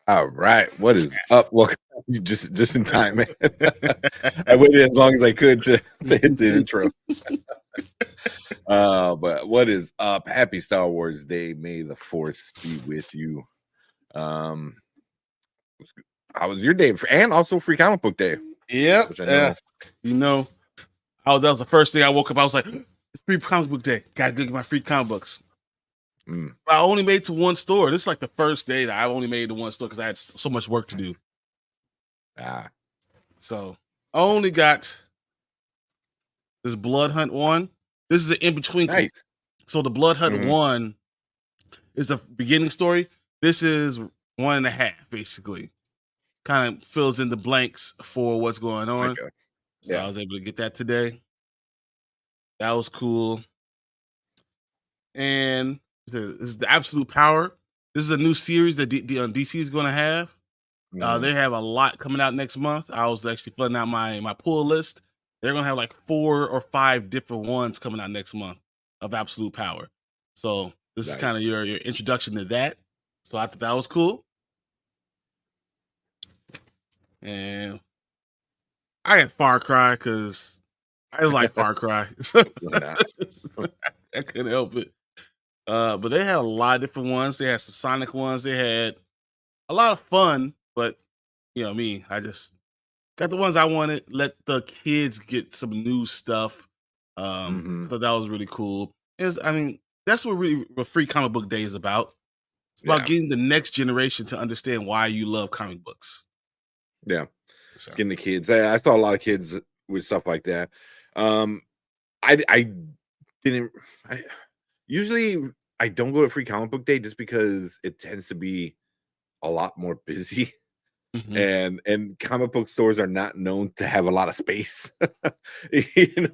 All right, what is up? Welcome you just in time, man. I waited as long as I could to hit the intro. But what is up? Happy Star Wars Day. May the Force be with you. Um, how was your day? And also Free Comic Book Day, Yep. which I know. That was the first thing I woke up. I was like, it's free comic book day. Gotta go get my free comic books. I only made it to one store. This is like the first day that I only made it to one store because I had so much work to do. So I only got this Blood Hunt one. This is an in-between. Nice. So the Blood Hunt one is the beginning story. This is 1.5, basically. Kind of fills in the blanks for what's going on. Okay. So I was able to get that today. That was cool. And this is the Absolute Power. This is a new series that DC is going to have. They have a lot coming out next month. I was actually flooding out my pull list. They're going to have like 4 or 5 different ones coming out next month of Absolute Power. So this is kind of your introduction to that. So I thought that was cool. And I got Far Cry because I just like Far Cry. I couldn't help it. But they had a lot of different ones. They had some Sonic ones. They had a lot of fun, but you know me, I just got the ones I wanted. Let the kids get some new stuff. Thought that was really cool. That's what Free Comic Book Day is about. It's about getting the next generation to understand why you love comic books. Yeah. So. Getting the kids. I saw a lot of kids with stuff like that. Usually I don't go to Free Comic Book Day just because it tends to be a lot more busy. And comic book stores are not known to have a lot of space.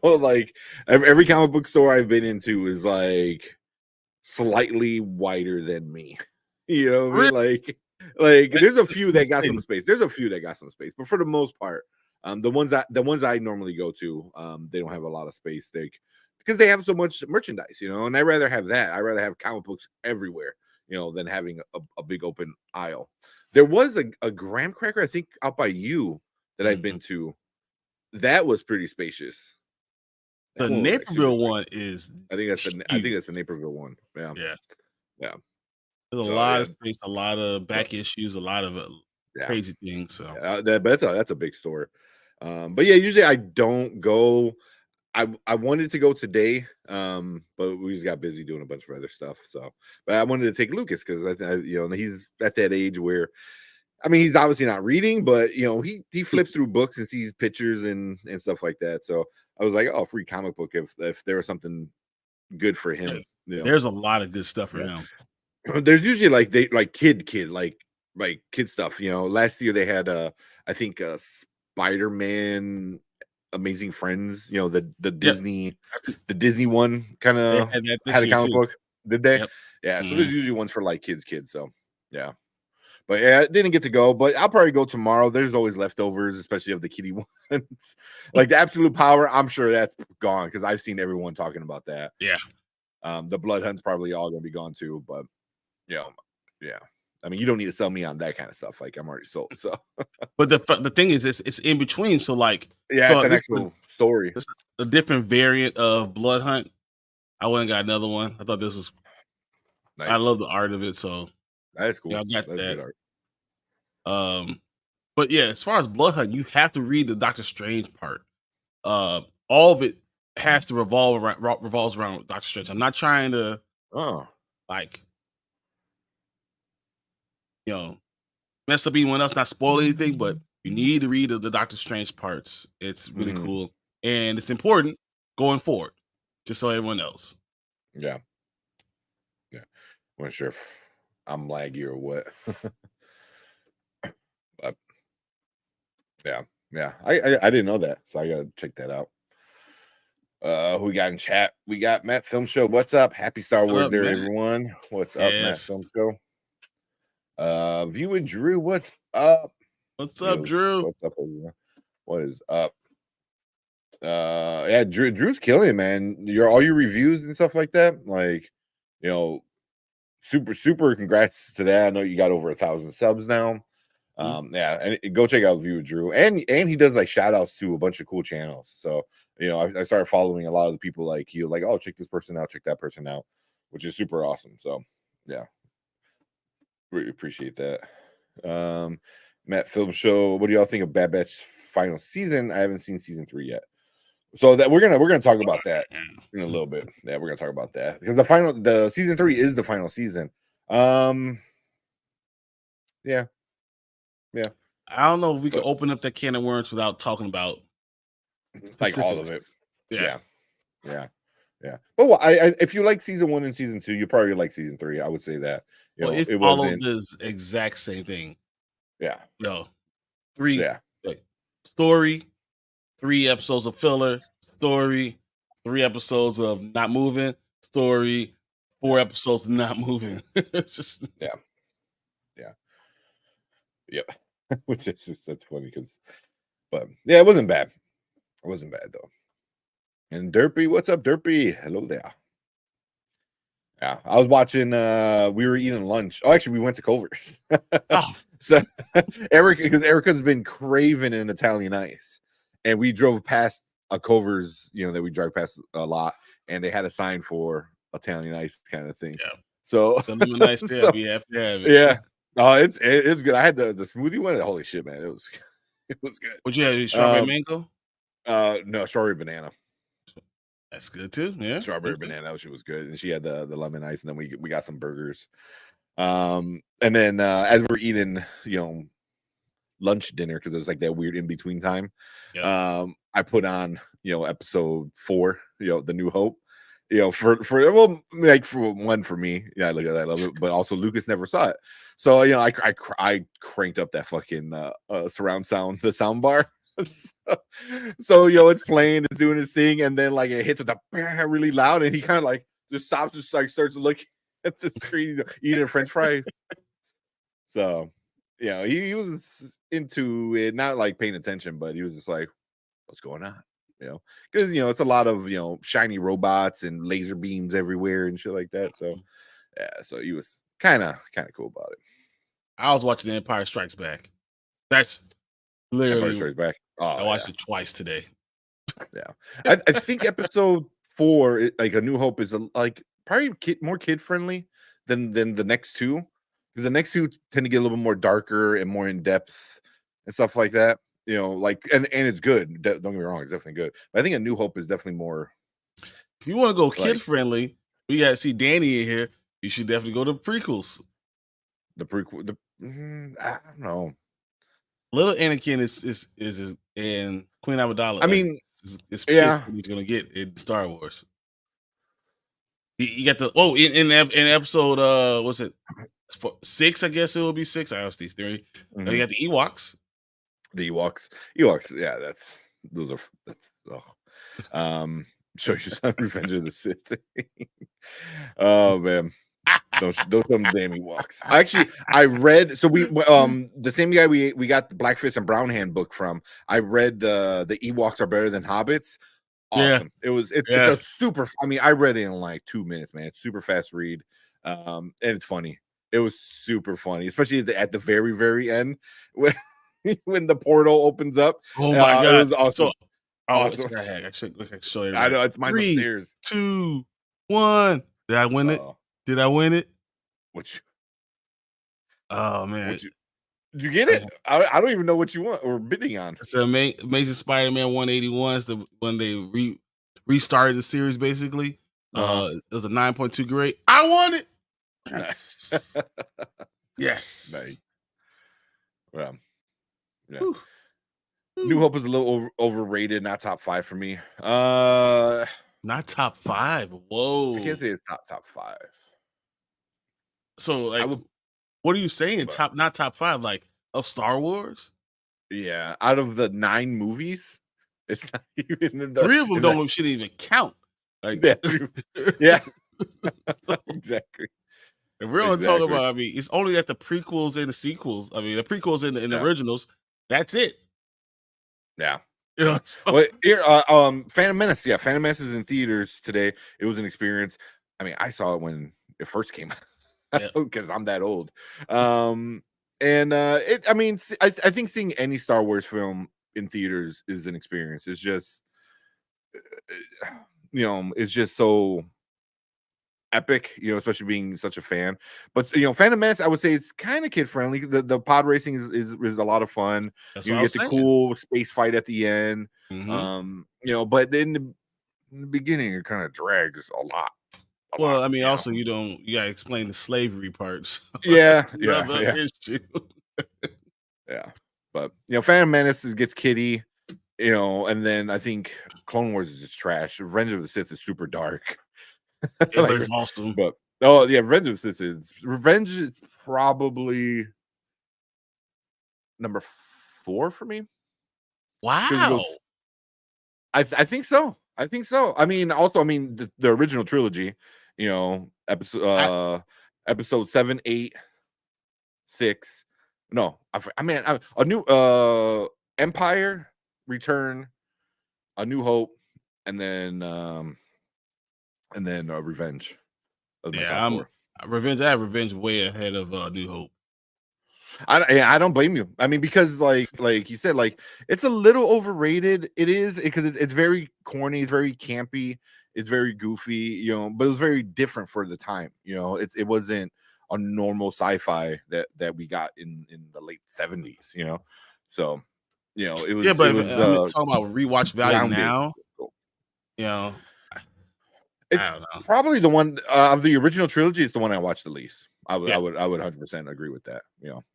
Like every comic book store I've been into is like slightly wider than me. You know what I mean? Like there's a few that got some space. But for the most part, the ones I normally go to, they don't have a lot of space. Because they have so much merchandise, and I'd rather have that. I'd rather have comic books everywhere, than having a big open aisle. There was a graham cracker, I think, out by you that I've been to. That was pretty spacious. The Naperville one is. I think that's the Naperville one. Yeah. There's a lot of space, a lot of back issues, a lot of crazy things. So that's a big store. But yeah, usually I don't go. I wanted to go today, but we just got busy doing a bunch of other stuff. So, but I wanted to take Lucas because he's at that age where, he's obviously not reading, but he flips through books and sees pictures and stuff like that. So I was like, oh, free comic book if there was something good for him. There's a lot of good stuff for him. There's usually like kid stuff. Last year they had I think Spider-Man Amazing Friends, the Disney one kind of had a comic book. Did they? Yep. Yeah. So there's usually ones for like kids. So yeah. But yeah, I didn't get to go, but I'll probably go tomorrow. There's always leftovers, especially of the kitty ones. Like the Absolute Power, I'm sure that's gone because I've seen everyone talking about that. Yeah. The Blood Hunt's probably all gonna be gone too, but yeah. You don't need to sell me on that kind of stuff. Like I'm already sold. So, but the thing is, it's in between. So like, it's an actual story. It's a different variant of Blood Hunt. I went and got another one. I thought this was. Nice. I love the art of it. So that's cool. I got that. Good art. But yeah, as far as Blood Hunt, you have to read the Doctor Strange part. All of it has to revolves around Doctor Strange. I'm not trying to mess up anyone else, not spoil anything, but you need to read the Doctor Strange parts. It's really cool. And it's important going forward, just so everyone knows. Yeah. I'm not sure if I'm laggy or what. But yeah. I didn't know that, so I gotta check that out. Who we got in chat? We got Matt Film Show. What's up? Happy Star Wars Day, everyone. What's up, Matt Film Show? View and Drew, what's up? What's up, Drew? What's up, everyone? What is up? Yeah, Drew's killing it, man. All your reviews and stuff like that, like, super congrats to that. I know you got over 1,000 subs now. Yeah, and go check out View with Drew, and he does like shout outs to a bunch of cool channels. So I started following a lot of the people like you, like, oh, check this person out, check that person out, which is super awesome. So yeah, really appreciate that. Matt Film Show, what do y'all think of Bad Batch final season? I haven't seen season 3 yet, so that we're gonna talk about that in a little bit. Yeah, we're gonna talk about that because the season 3 is the final season. Yeah. I don't know if we could open up that can of worms without talking about Like all of it. specifics. Yeah. But well, I if you like season 1 and season 2, you probably like season 3. I would say that. Well, it It followed wasn't. this exact same thing. Yeah. Three Yeah. story, 3 episodes of filler, story, 3 episodes of not moving, story, 4 episodes of not moving. It's just Yep. Which is just that's funny but yeah, it wasn't bad. It wasn't bad though. And Derpy, what's up, Derpy? Hello there. Yeah, I was watching. We were eating lunch. Oh, actually, we went to Culver's. Oh. So because Erica's been craving an Italian ice, and we drove past a Culver's, that we drive past a lot, and they had a sign for Italian ice kind of thing. Yeah. So something nice there. so, We have to have it. yeah. Oh, it's good. I had the smoothie one. Holy shit, man! It was good. Would you have strawberry mango? No, strawberry banana. That's good too. Yeah, Strawberry banana. She was good, and she had the lemon ice, and then we got some burgers. And then as we're eating, lunch dinner, because it's like that weird in between time. Yeah. I put on episode 4, The New Hope. For one for me, yeah, I love it, but also Lucas never saw it, so I cranked up that fucking surround sound, the sound bar. So it's playing, it's doing its thing, and then like it hits with the really loud, and he kind of like just stops, just like starts looking at the screen, eating a French fry. So he was into it, not like paying attention, but he was just like, what's going on? Because it's a lot of shiny robots and laser beams everywhere and shit like that. So yeah, so he was kind of cool about it. I was watching The Empire Strikes Back. That's literally Empire Strikes Back. Oh, I watched it twice today. Yeah, I think episode 4, like A New Hope, is like probably more kid friendly than the next 2, because the next 2 tend to get a little bit more darker and more in depth and stuff like that. Like and it's good. Don't get me wrong, it's definitely good. But I think A New Hope is definitely more. If you want to go kid friendly, we got to see Danny in here. You should definitely go to prequels. The prequel, I don't know. Little Anakin is in Queen Amidala. I mean, it's yeah, he's gonna get in Star Wars. You got in episode what's it 6? I guess it will be 6. I have these theory. You got the Ewoks. The Ewoks, yeah, that's show your son Revenge of the Sith. Oh man, those some damn Ewoks. Actually, I read, so we the same guy we got the Black Fist and Brown Hand book from. I read the Ewoks are better than hobbits. Awesome. Yeah. It's a super, I mean, I read it in like 2 minutes, man. It's super fast read. And it's funny. It was super funny, especially at the very, very end when the portal opens up. Oh my god, it was awesome. Awesome. I should show you. I know, it's mine 3, upstairs. 2, 1. Did I win it? Did I win it? Oh man, did you get it? I don't even know what you want or bidding on. It's Amazing Spider-Man 181. It's when they restarted the series. Basically, it was a 9.2 grade. I won it. Yes. Nice. Well, yeah. Whew. New Hope is a little overrated, not top 5 for me. Not top 5. Whoa. I can't say it's top 5. So like, what are you saying? Not top 5, like of Star Wars? Yeah, out of the 9 movies, it's not even in 3 of them shouldn't even count. Like, yeah. Exactly. If we're gonna talk about, I mean, it's only at the prequels and the sequels. I mean, the prequels and the originals. That's it. Yeah. Yeah. But here, Phantom Menace. Yeah, Phantom Menace is in theaters today. It was an experience. I mean, I saw it when it first came out. Yeah. because I'm that old. And I mean, I think seeing any Star Wars film in theaters is an experience. It's just, it's just so epic, especially being such a fan. But Phantom Menace, I would say it's kind of kid friendly. The pod racing is a lot of fun. That's You what I get was the saying. cool space fight at the end. Mhm. But in the beginning, it kind of drags a lot. Well, I mean, also you gotta explain the slavery parts. That's Yeah, another yeah. issue. Yeah. But Phantom Menace gets kiddie, and then I think Clone Wars is just trash. Revenge of the Sith is super dark. Yeah, but Like, it's awesome. but oh yeah, Revenge is probably number 4 for me. 'Cause it Wow. goes I think so. I think so. I mean, also, the original trilogy, episode 7, 8, 6. No, a new Empire, Return, A New Hope, and then Revenge. That's my top Yeah, 4. I have Revenge way ahead of New Hope. I don't blame you. I mean, because like you said, like it's a little overrated. It is because it's very corny, it's very campy, it's very goofy, but it was very different for the time. It wasn't a normal sci-fi that we got in the late 70s. So it was Yeah, but it was I mean, talking about rewatch value grounded. now, you know, It's I don't know. probably the one of the original trilogy is the one I watched the least. I would Yeah. I would 100% agree with that.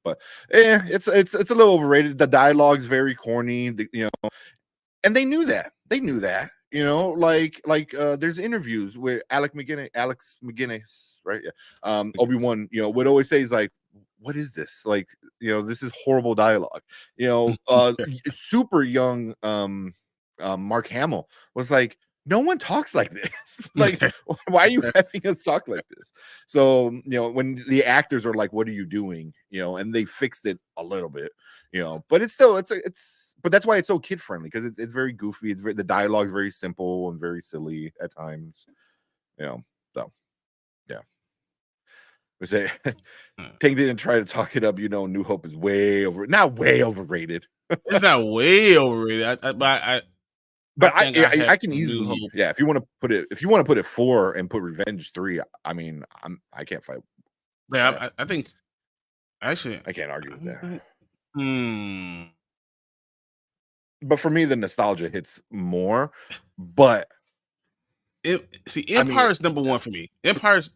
But it's a little overrated. The dialogue's very corny. And they knew that. They knew that. There's interviews where Alex McGinnis, right? Yeah. Obi-Wan, would always say is like, what is this? Like, this is horrible dialogue. Super young Mark Hamill was like, no one talks like this. Like, why are you having us talk like this? So, when the actors are like, what are you doing? And they fixed it a little bit, but it's still, but that's why it's so kid friendly, because it's very goofy. The dialogue is very simple and very silly at times, so yeah. We say Pink didn't try to talk it up. New Hope is not way overrated. It's not way overrated. But think I have I can New easily, Hope. yeah. If you want to put it 4 and put Revenge 3, I mean, I can't fight. Yeah, I think actually I can't argue with that. But for me, the nostalgia hits more. But Empire's number 1 for me. Empire's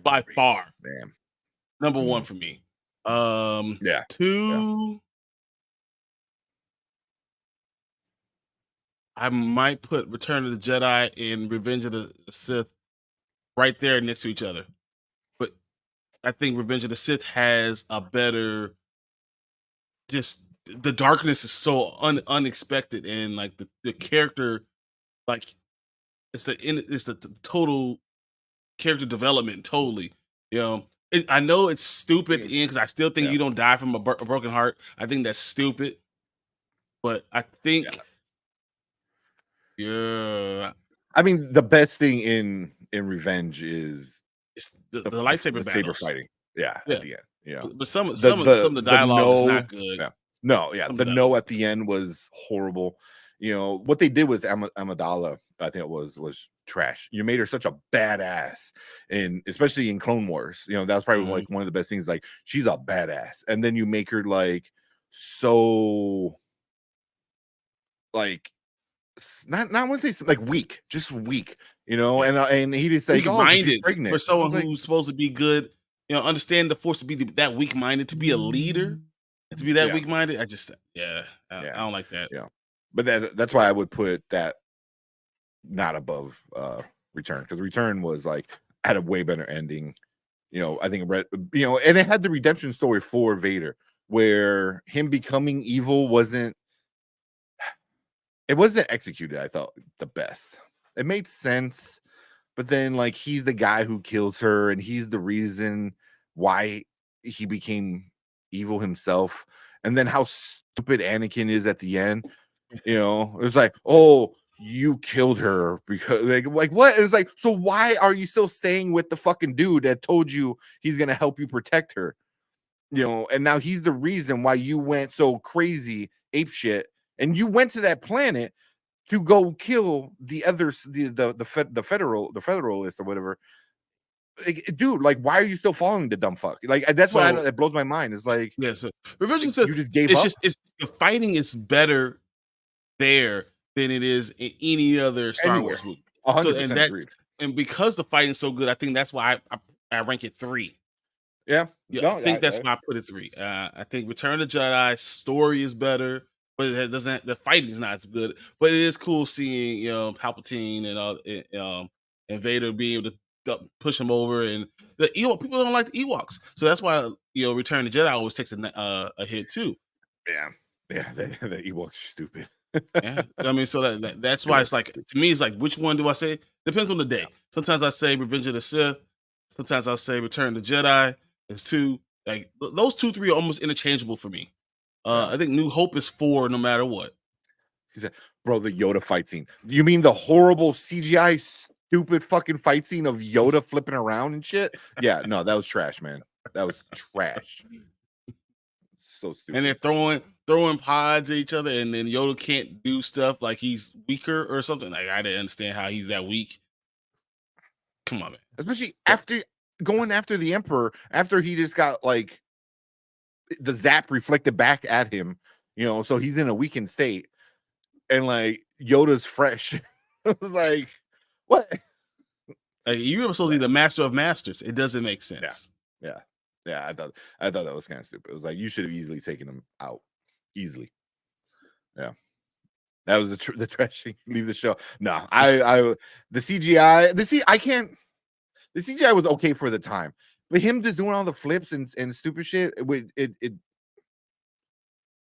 by far man. number 1 for me. Yeah. 2. I might put Return of the Jedi and Revenge of the Sith right there next to each other. But I think Revenge of the Sith has a better, just the darkness is so unexpected, and like the character, like it's the total character development totally. I know it's stupid at the end because I still think you don't die from a broken heart. I think that's stupid, but I think I mean, the best thing in Revenge is it's the lightsaber saber battles. fighting. Yeah, at the end. But some of the dialogue is not good. Yeah. No, yeah. The no at the end was horrible. What they did with Amidala, I think it was trash. You made her such a badass, and especially in Clone Wars, that was probably like one of the best things. Like, she's a badass, and then you make her like so, like, not want to say like weak, just weak, and he just like, weak-minded for someone who's supposed to be good, understand the Force to be that weak-minded, to be a leader, and to be that weak-minded. I don't like that. Yeah, but that's why I would put that not above Return, because Return was like, had a way better ending. I think and it had the redemption story for Vader, where him becoming evil wasn't executed, I thought, the best. It made sense, but then like, he's the guy who kills her, and he's the reason why he became evil himself. And then how stupid Anakin is at the end. It was like, oh, you killed her because like what? And it's like, so why are you still staying with the fucking dude that told you he's gonna help you protect her? And now he's the reason why you went so crazy ape shit, and you went to that planet to go kill the others, the federalist or whatever. Like, dude, like, why are you still following the dumb fuck? Like, that's what So that blows my mind. It's like, yeah, so Revenge of the you Sith, just gave it's up just it's the fighting is better there than it is in any other Star anywhere. Wars movie. So 100% agreed. and because the fighting's so good, I think that's why I rank it 3. Yeah, Yeah, no, I think that's why I put it 3. I think Return of the Jedi story is better, but it doesn't. The fighting's not as good. But it is cool seeing Palpatine and and Vader being able to push him over, and the Ewok people don't like the Ewoks, so that's why Return of the Jedi always takes a hit too. Yeah, the Ewoks are stupid. Yeah, I mean, so that's why it's like, to me, it's like, which one do I say? Depends on the day. Sometimes I say Revenge of the Sith. Sometimes I'll say Return of the Jedi. It's 2. Like those 2, 3 are almost interchangeable for me. I think New Hope is 4 no matter what. He said, bro, the Yoda fight scene. You mean the horrible CGI stupid fucking fight scene of Yoda flipping around and shit? Yeah, no, that was trash, man. That was trash. So stupid. And they're throwing pods at each other, and then Yoda can't do stuff, like he's weaker or something. Like, I didn't understand how he's that weak. Come on, man. Especially after going after the Emperor, after he just got like the zap reflected back at him, so he's in a weakened state, and like Yoda's fresh. It was like, what? Like, you were supposed to be the master of masters. It doesn't make sense. Yeah. I thought that was kind of stupid. It was like, you should have easily taken him out. Easily. Yeah. That was the trash thing. Leave the show. No, the CGI, I can't. The CGI was okay for the time, but him just doing all the flips and stupid shit, it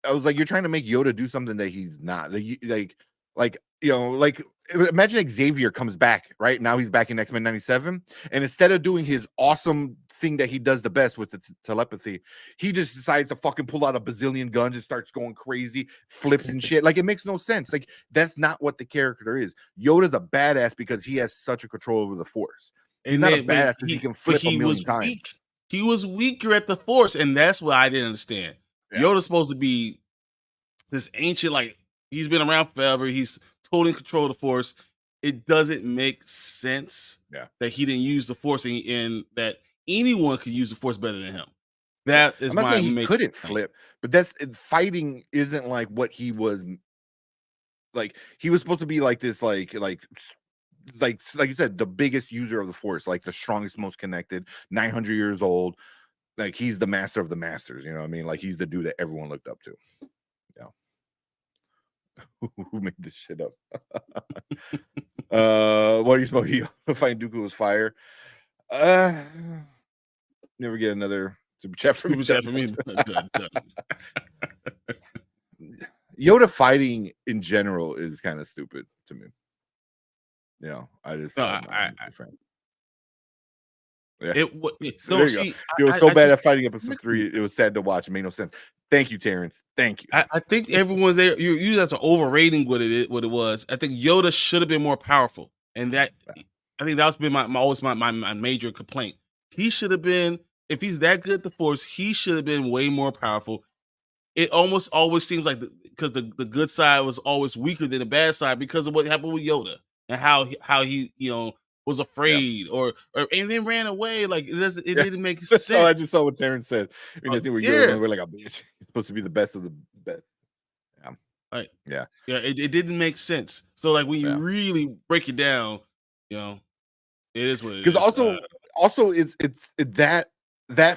I was like, you're trying to make Yoda do something that he's not. Like imagine Xavier comes back right now. He's back in X-Men 97, and instead of doing his awesome thing that he does the best with the telepathy, he just decides to fucking pull out a bazillion guns and starts going crazy, flips and shit. Like, it makes no sense. Like, that's not what the character is. Yoda's a badass because he has such a control over the Force. He's not a badass because he can flip a million times. He was weaker at the Force, and that's what I didn't understand. Yeah. Yoda's supposed to be this ancient, like, he's been around forever. He's totally in control of the Force. It doesn't make sense that he didn't use the Force, and that anyone could use the Force better than him. That is, I'm not saying he couldn't flip, but fighting isn't like what he was. Like, he was supposed to be like this, like you said, the biggest user of the Force, like the strongest, most connected, 900 years old. Like, he's the master of the masters. You know what I mean? Like, he's the dude that everyone looked up to. Who made this shit up? What are you smoking? Fighting Dooku was fire. Never get another super chat from me. Yoda fighting in general is kind of stupid to me. I just It was so bad at fighting episode 3. It was sad to watch. It made no sense. Thank you, Terrence. Thank you. I think everyone's there. You that's an overrating what it was. I think Yoda should have been more powerful, and that I think that's been my major complaint. He should have been, if he's that good at the Force, he should have been way more powerful. It almost always seems like because the good side was always weaker than the bad side because of what happened with Yoda and how he was afraid and then ran away. Like, it didn't make sense. So I just saw what Terrence said. We're like, a bitch. You're supposed to be the best of the best. It didn't make sense. So, like, when you really break it down, it is what it is. Because also it's that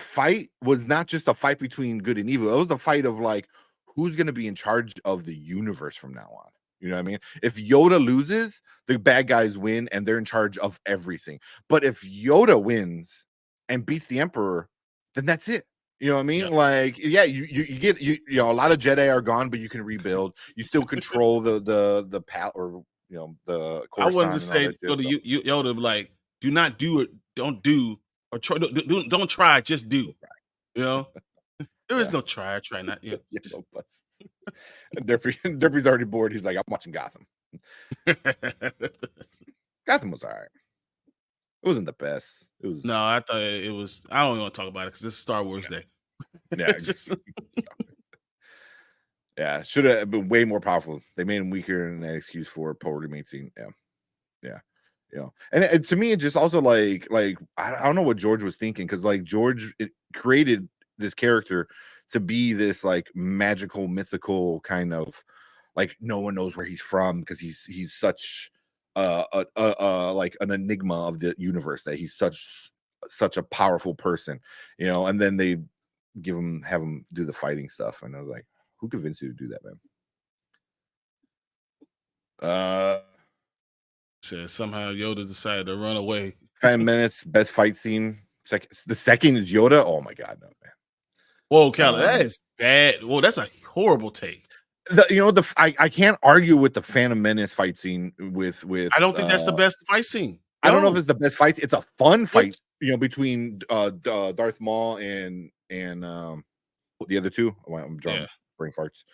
fight was not just a fight between good and evil. It was a fight of, like, who's going to be in charge of the universe from now on. You know what I mean? If Yoda loses, the bad guys win and they're in charge of everything. But if Yoda wins and beats the Emperor, then that's it. You know what I mean? Like, you get a lot of Jedi are gone, but you can rebuild. You still control the path, or the Coruscant. I wanted to say Yoda, like, do not do it, don't do, or try, don't try, just do. There is no try not. Derpy's already bored. He's like, I'm watching Gotham. Gotham was all right. It wasn't the best. It was No, I thought it was. I don't even want to talk about it because it's Star Wars Day. yeah, Just yeah. Should have been way more powerful. They made him weaker, and that excuse for a poorly made scene. Yeah, yeah. You know, and to me, it just also like I don't know what George was thinking because like George created this character to be this like magical, mythical kind of like no one knows where he's from because he's such like an enigma of the universe that he's such a powerful person, you know. And then they have him do the fighting stuff, and I was like, who convinced you to do that, man? said somehow Yoda decided to run away. 10 minutes, best fight scene. The second is Yoda. Oh my god, no, man. Whoa, Callie, that is bad. Whoa, that's a horrible take. I can't argue with the Phantom Menace fight scene with I don't think that's the best fight scene. I don't know if it's the best fights. It's a fun fight, you know, between Darth Maul and the other two. I'm drawing brain farts.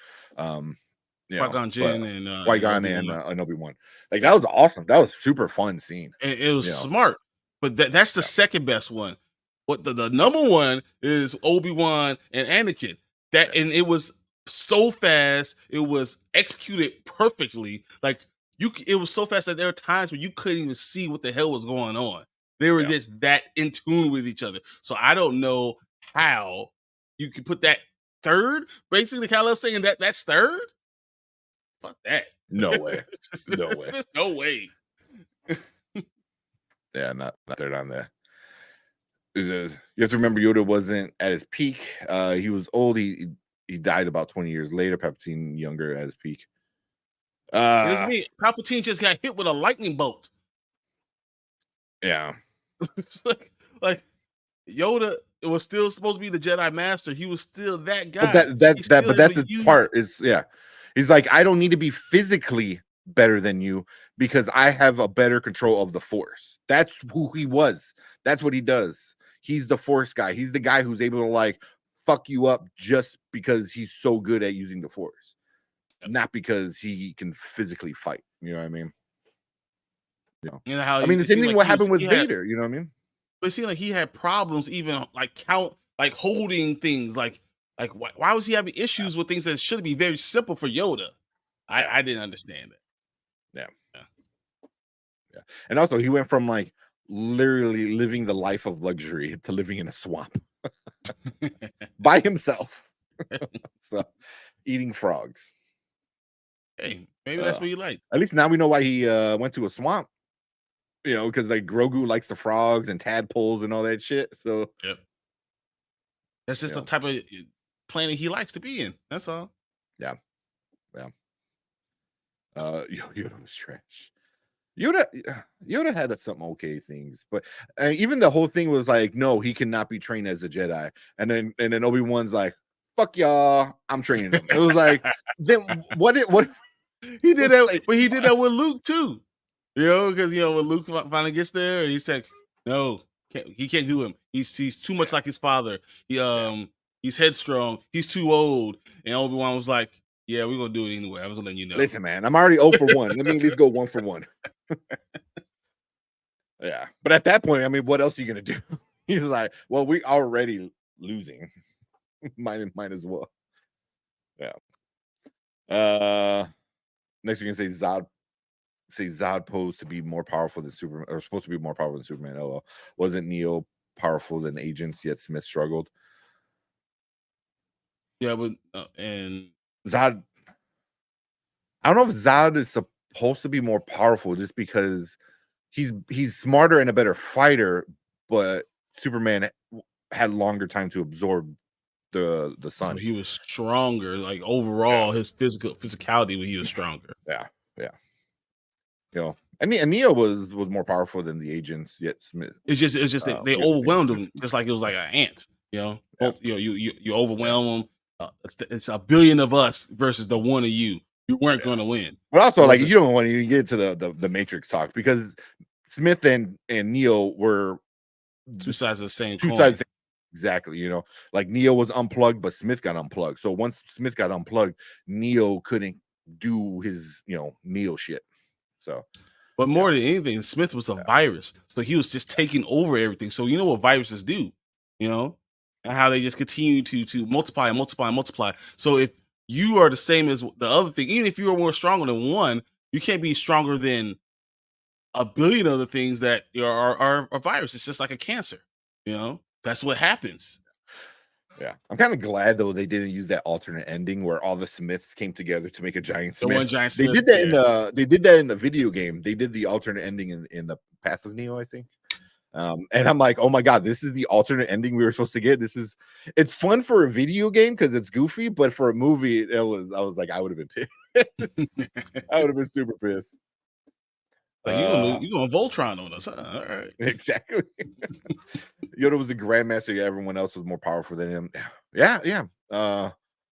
Qui-Gon Jinn and Qui-Gon and Obi-Wan. Like that was awesome. That was super fun scene. And it was smart, but that's the second best one. What the number one is Obi-Wan and Anakin. And it was so fast. It was executed perfectly. Like it was so fast that there were times where you couldn't even see what the hell was going on. They were just that in tune with each other. So I don't know how you could put that third. Basically, Kala's saying that's third. Fuck that. No way. No way. There's no way. Yeah, not third on there. You have to remember Yoda wasn't at his peak. He was old. He died about 20 years later. Palpatine younger at his peak. It doesn't mean Palpatine just got hit with a lightning bolt. Yeah. like Yoda was still supposed to be the Jedi Master. He was still that guy. But that's his part. He's like, I don't need to be physically better than you because I have a better control of the Force. That's who he was. That's what he does. He's the Force guy. He's the guy who's able to like fuck you up just because he's so good at using the Force, not because he can physically fight. You know what I mean? You know how I mean, the same thing what happened with Vader. You know what I mean? But it seemed like he had problems even like holding things like why was he having issues with things that should be very simple for Yoda? I didn't understand that. Yeah. And also he went from like literally living the life of luxury to living in a swamp by himself. So eating frogs. Hey, maybe that's what you like. At least now we know why he went to a swamp. You know, because like Grogu likes the frogs and tadpoles and all that shit. So that's just the type of planet he likes to be in. That's all. Yeah. Yoda was trash. Yoda had some okay things, but even the whole thing was like, no, he cannot be trained as a Jedi. And then Obi-Wan's like, fuck y'all, I'm training him. It was like, then what he did that, but he did that with Luke too. You know, because when Luke finally gets there, he said, no, he can't do him. He's too much like his father. He's headstrong. He's too old. And Obi-Wan was like, yeah, we're gonna do it anyway. I was letting you know. Listen, man, I'm already 0 for 1. Let me at least go 1 for 1. Yeah, but at that point, I mean, what else are you gonna do? He's like, well, we already losing. might as well. Yeah. Next, you can say Zod posed to be more powerful than Superman, or supposed to be more powerful than Superman. LOL. Wasn't Neo powerful than Agents? Yet Smith struggled. Yeah, but and Zod. I don't know if Zod is supposed to be more powerful just because he's smarter and a better fighter, but Superman had longer time to absorb the sun. So he was stronger, like overall, his physicality when he was stronger. Yeah. You know, and Neo was more powerful than the Agents. Yet Smith. It's just they overwhelmed him, just like it was like an ant. You know, you overwhelm them. It's a billion of us versus the one of you. You weren't going to win. But also, like, you don't want to even get to the Matrix talk because Smith and Neo were two sides of the same coin. Sides. Exactly. You know, like Neo was unplugged, but Smith got unplugged. So once Smith got unplugged, Neo couldn't do his Neo shit. So, But more than anything, Smith was a virus, so he was just taking over everything. So you know what viruses do, you know, and how they just continue to multiply and multiply and multiply. So if you are the same as the other thing, even if you are more stronger than one, you can't be stronger than a billion other things that are a virus. It's just like a cancer, you know. That's what happens. yeah, I'm kind of glad though they didn't use that alternate ending where all the Smiths came together to make a giant The Smith. one giant They Smith, did that yeah. they did that in the video game. They did the alternate ending in the Path of Neo, I think. And I'm like, oh my god, this is the alternate ending we were supposed to get. It's fun for a video game because it's goofy, but for a movie, I was like, I would have been pissed. I would have been super pissed. Like you gonna Voltron on us, huh? All right. Exactly. Yoda was the grandmaster. Everyone else was more powerful than him. Yeah, yeah.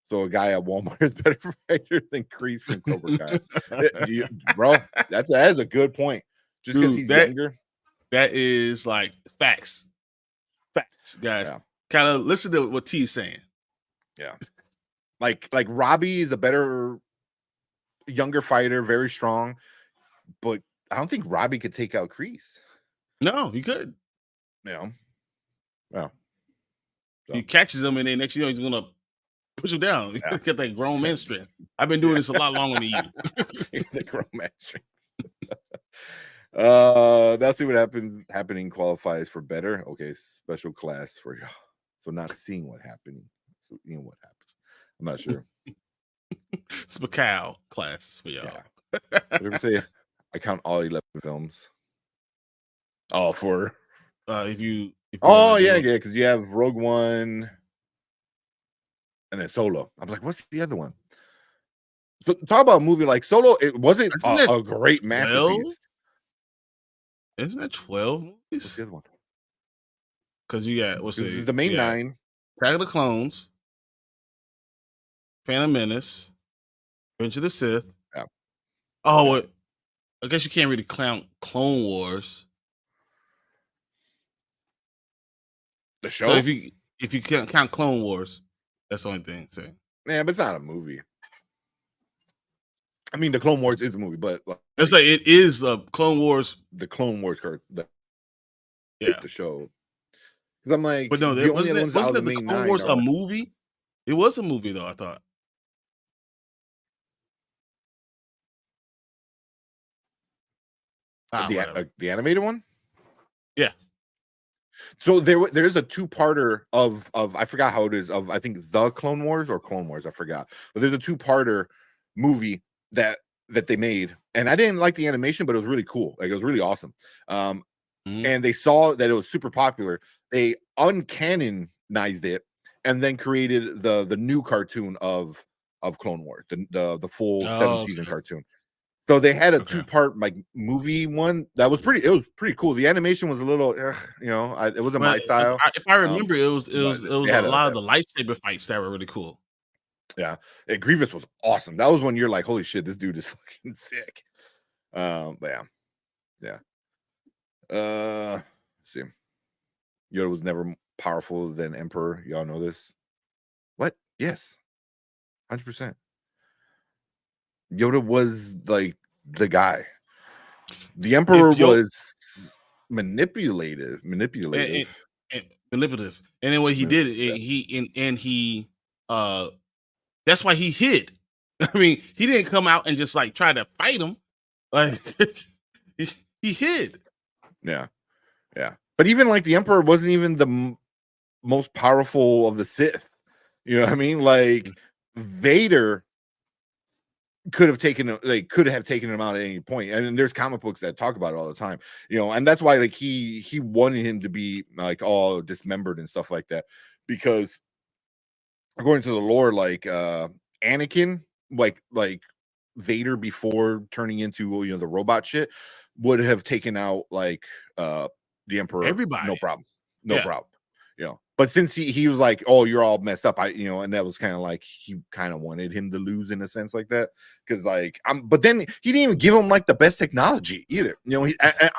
So a guy at Walmart is better fighter than Kreese from Cobra Kai. Bro, that is a good point. Just because he's younger. That is like facts. Facts, guys. Yeah. Kind of listen to what T is saying. Yeah. Like Robbie is a better younger fighter, very strong, but I don't think Robbie could take out Kreese. No, he could. Yeah. Well, so. He catches him, and then next year he's gonna push him down. Yeah. Get that grown man strength. I've been doing this a lot longer than you. The grown man strength. Let's see what happening qualifies for better. Okay, special class for you. So not seeing what happening. So you know what happens. I'm not sure. Spacal class for y'all. Yeah. Whatever say. I count all 11 films. Oh, for if you yeah, because you have Rogue One and then Solo. I'm like, what's the other one? So talk about a movie like Solo. It wasn't a great masterpiece. Isn't that 12 movies? What's the other one? Because you got the main 9. Attack of the Clones, Phantom Menace, Revenge of the Sith. Yeah. Oh, I guess you can't really count Clone Wars. The show. So if you can't count Clone Wars, that's the only thing. So. Yeah, but it's not a movie. I mean, the Clone Wars is a movie, but let's say it is Clone Wars. The Clone Wars card. Yeah, the show. Because I'm like, but no, wasn't the Clone Wars a movie? It was a movie, though. I thought. The animated one. Yeah. So there's a 2-parter of I forgot how it is of I think the Clone Wars or Clone Wars, I forgot, but there's a 2-parter movie that they made, and I didn't like the animation, but it was really cool. Like it was really awesome. And they saw that it was super popular. They uncanonized it and then created the new cartoon of Clone Wars, the full 7-season cartoon. So they had a 2-part like movie one that was pretty. It was pretty cool. The animation was a little, it wasn't my style. If I remember, it was a lot of the lightsaber fights that were really cool. Yeah, Grievous was awesome. That was when you're like, holy shit, this dude is fucking sick. But yeah. Let's see. Yoda was never powerful than Emperor. Y'all know this. What? Yes, 100%. Yoda was like the guy. The Emperor was manipulative. And then what he did, he that's why he hid. I mean, he didn't come out and just like try to fight him. Like he hid. Yeah. But even like the Emperor wasn't even the most powerful of the Sith. You know what I mean? Like Vader could have taken him out at any point, and there's comic books that talk about it all the time, and that's why like he wanted him to be like all dismembered and stuff like that, because according to the lore, like Anakin, like Vader before turning into the robot shit, would have taken out like the Emperor, everybody, no problem. But since he was like, oh, you're all messed up, and that was kind of like he kind of wanted him to lose in a sense like that, because like but then he didn't even give him like the best technology either,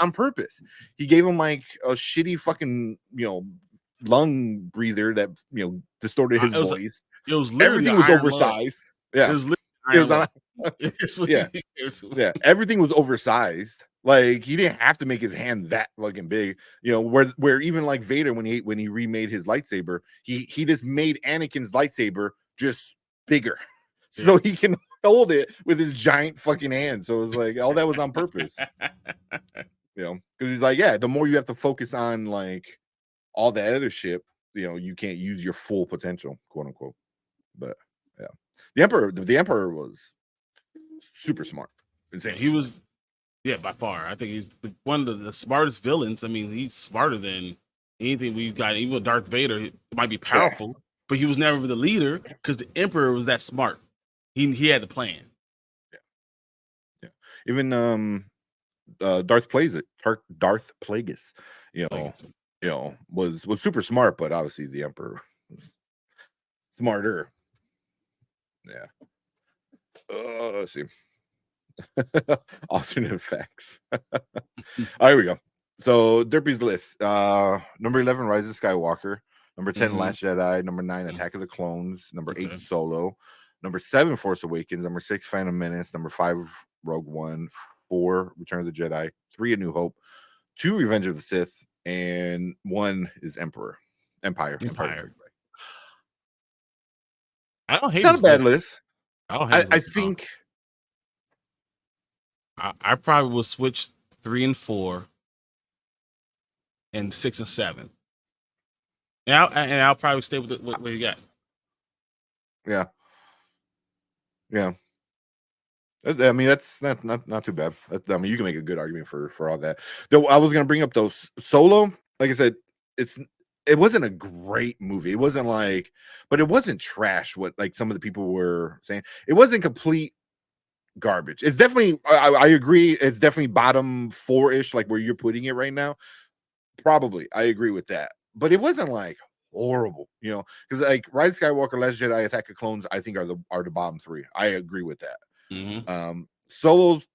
on purpose. He gave him like a shitty fucking lung breather that distorted his voice. It was literally everything was oversized. Yeah, it was Yeah. Yeah, everything was oversized. Like, he didn't have to make his hand that fucking big, where even like Vader when he remade his lightsaber, he just made Anakin's lightsaber just bigger so Yeah. he can hold it with his giant fucking hand. So it was like all that was on purpose, because he's like, yeah, the more you have to focus on like all that other shit, you can't use your full potential, quote unquote. But yeah, the Emperor was super smart, insane. He was, by far. I think he's one of the smartest villains. I mean, he's smarter than anything we've got. Even Darth Vader it might be powerful, but he was never the leader because the Emperor was that smart. He had the plan. Yeah. Even Darth Plagueis, was super smart, but obviously the Emperor was smarter. Yeah. Let's see. Alternate effects. All right, here we go. So Derpy's list. Number 11, Rise of Skywalker. Number 10, Last Jedi. Number 9, Attack of the Clones. Number 8, Solo. Number 7, Force Awakens. Number 6, Phantom Menace. Number 5, Rogue One. 4, Return of the Jedi. 3, A New Hope. 2, Revenge of the Sith. And 1 is Empire. I don't hate it's not a bad list. I think I probably will switch 3 and 4 and 6 and 7. And I'll probably stay with what you got. Yeah. I mean, that's not too bad. I mean, you can make a good argument for all that. Though I was gonna bring up those Solo. Like I said, it wasn't a great movie. It wasn't like, but it wasn't trash. What like some of the people were saying, it wasn't complete garbage. It's definitely. I agree. It's definitely bottom 4-ish, like where you're putting it right now. Probably, I agree with that. But it wasn't like horrible, because like Rise of Skywalker, Last Jedi, Attack of Clones, I think are the bottom 3. I agree with that. Solo's,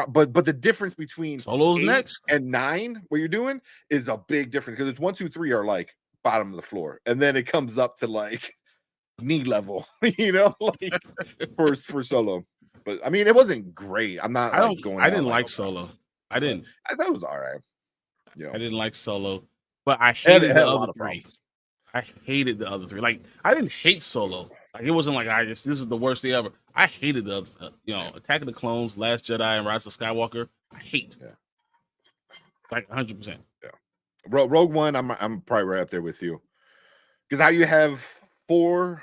but the difference between Solo's next and 9, what you're doing is a big difference because it's 1, 2, 3 are like bottom of the floor, and then it comes up to like knee level, like for Solo. But I mean, it wasn't great. I'm not. I didn't like Solo. I didn't. I thought it was all right. I didn't like Solo, but I hated the other 3. Problems. I hated the other 3. Like I didn't hate Solo. Like it wasn't like this is the worst thing ever. I hated the other, Attack of the Clones, Last Jedi, and Rise of Skywalker. I hate. Yeah. Like 100%. Yeah. Rogue One, I'm probably right up there with you. Because how you have 1,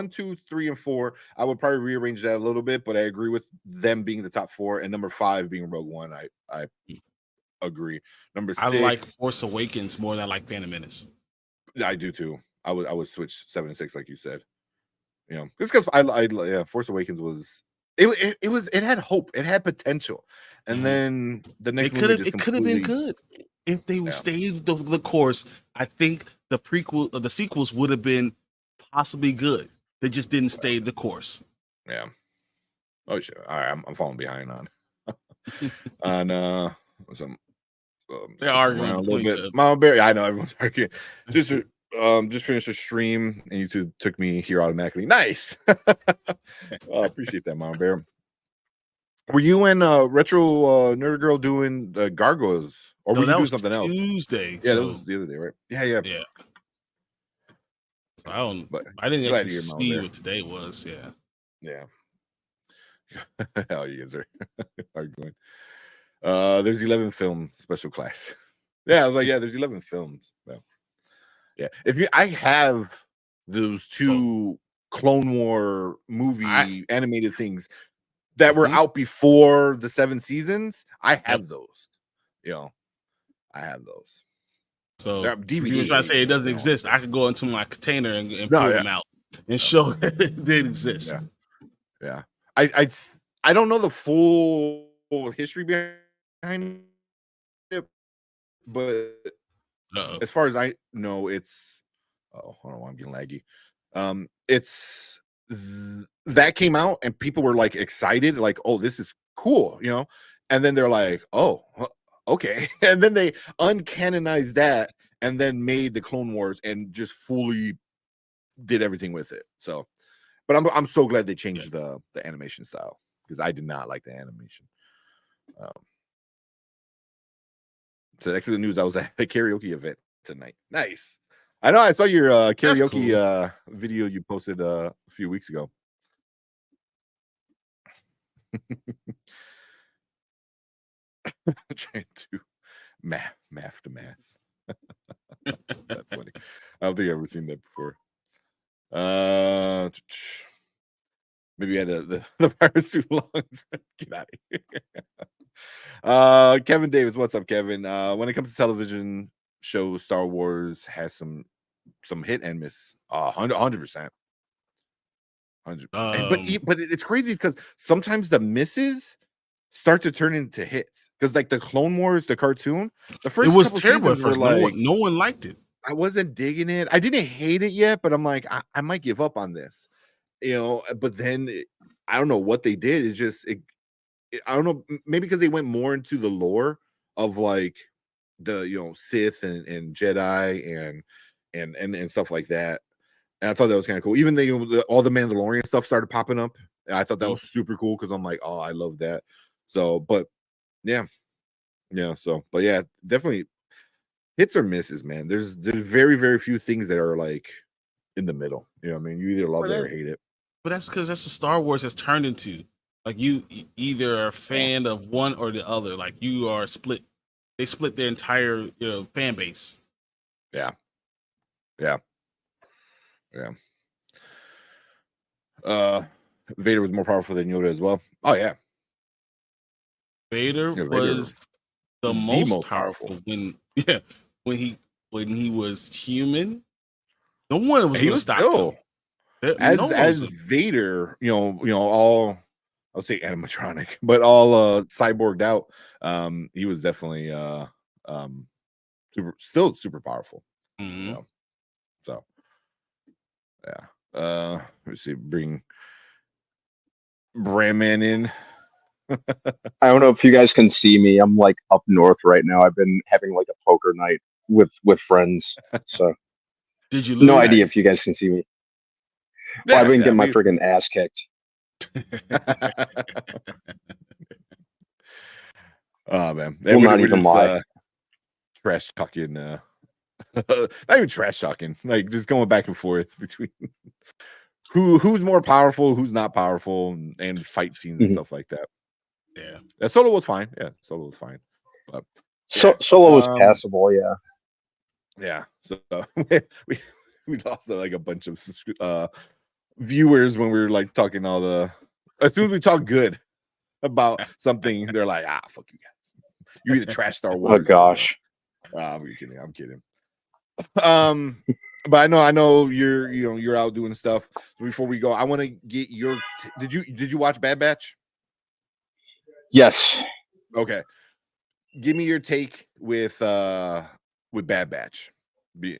2, 3, and 4, I would probably rearrange that a little bit, but I agree with them being the top 4 and number 5 being Rogue One. I agree. Number 6, I like Force Awakens more than I like Phantom Menace. I do too. I would switch 7 and 6 like you said. Just because I Force Awakens was it had hope, it had potential, and then the next it could have been good if they stayed the course. I think the sequels would have been possibly good. They just didn't stay the course. Yeah. Oh shit! All right, I'm falling behind on some. They're arguing a little bit. Mama Bear, I know everyone's arguing. Just finished the stream, and YouTube took me here automatically. Nice. Appreciate that, Mama Bear. Were you and Retro Nerd Girl doing the Gargoyles, or were you doing something else? Tuesday. Yeah, that was the other day, right? Yeah. So I didn't actually see what today was. Yeah. How you guys are arguing? There's 11 film special class. Yeah, I was like, there's 11 films. Well, yeah, I have those 2 Clone War movie animated things that were out before the 7 seasons. I have those. I have those. So if you were trying to say it doesn't exist, I could go into my container and pull them out and show that it did exist. Yeah. I don't know the full history behind it, but as far as I know, it's hold on, I'm getting laggy. It's that came out and people were like excited, like, oh, this is cool, and then they're like, oh, okay, and then they uncanonized that and then made the Clone Wars and just fully did everything with it. So, but I'm so glad they changed the animation style. because I did not like the animation. So next to the news, I was at a karaoke event tonight. Nice. I know. I saw your karaoke cool. video you posted a few weeks ago. Trying to math to math. That's funny. I don't think I've ever seen that before. Maybe I had the virus too long. Get out of here. Kevin Davis, what's up, Kevin? When it comes to television shows, Star Wars has some hit and miss. 100%. 100. But it's crazy because sometimes the misses start to turn into hits. Because like the Clone Wars, the cartoon, the first it was couple terrible at seasons first. were like, No one liked it. I wasn't digging it. I didn't hate it yet, but I'm like, I might give up on this, but then I don't know what they did. It's just I don't know, maybe because they went more into the lore of like the Sith and Jedi and stuff like that. And I thought that was kind of cool. Even all the Mandalorian stuff started popping up. And I thought that was super cool because I'm like, oh, I love that. So, but yeah. So, but yeah, definitely hits or misses, man. There's very, very few things that are like in the middle. You know what I mean? You either love it or hate it. But that's because that's what Star Wars has turned into. Like you either are a fan of one or the other. Like you are split. They split their entire fan base. Yeah. Vader was more powerful than Yoda as well. Oh yeah. Vader was the most powerful when he was human. No one was going to stop him. As Vader, all I'll say animatronic, but all cyborged out. He was definitely super powerful. So yeah. Let's see, bring Brandman in. I don't know if you guys can see me. I'm like up north right now. I've been having like a poker night with friends. So did you lose? No idea if you guys can see me. Well, I've been getting my friggin' ass kicked. Oh man, will not even lie. Trash talking. Not even trash talking. Like just going back and forth between who's more powerful, who's not powerful, and fight scenes and stuff like that. Yeah, Solo was fine. Yeah, Solo was fine. But Solo was passable. Yeah. Yeah. So we lost like a bunch of viewers when we were like talking all the. As soon as we talk good about something, they're like, fuck you guys. You either trash Star Wars. Oh gosh. I'm kidding. But I know you're out doing stuff. Before we go, I want to get your. Did you watch Bad Batch? Yes. Okay. Give me your take with Bad Batch. I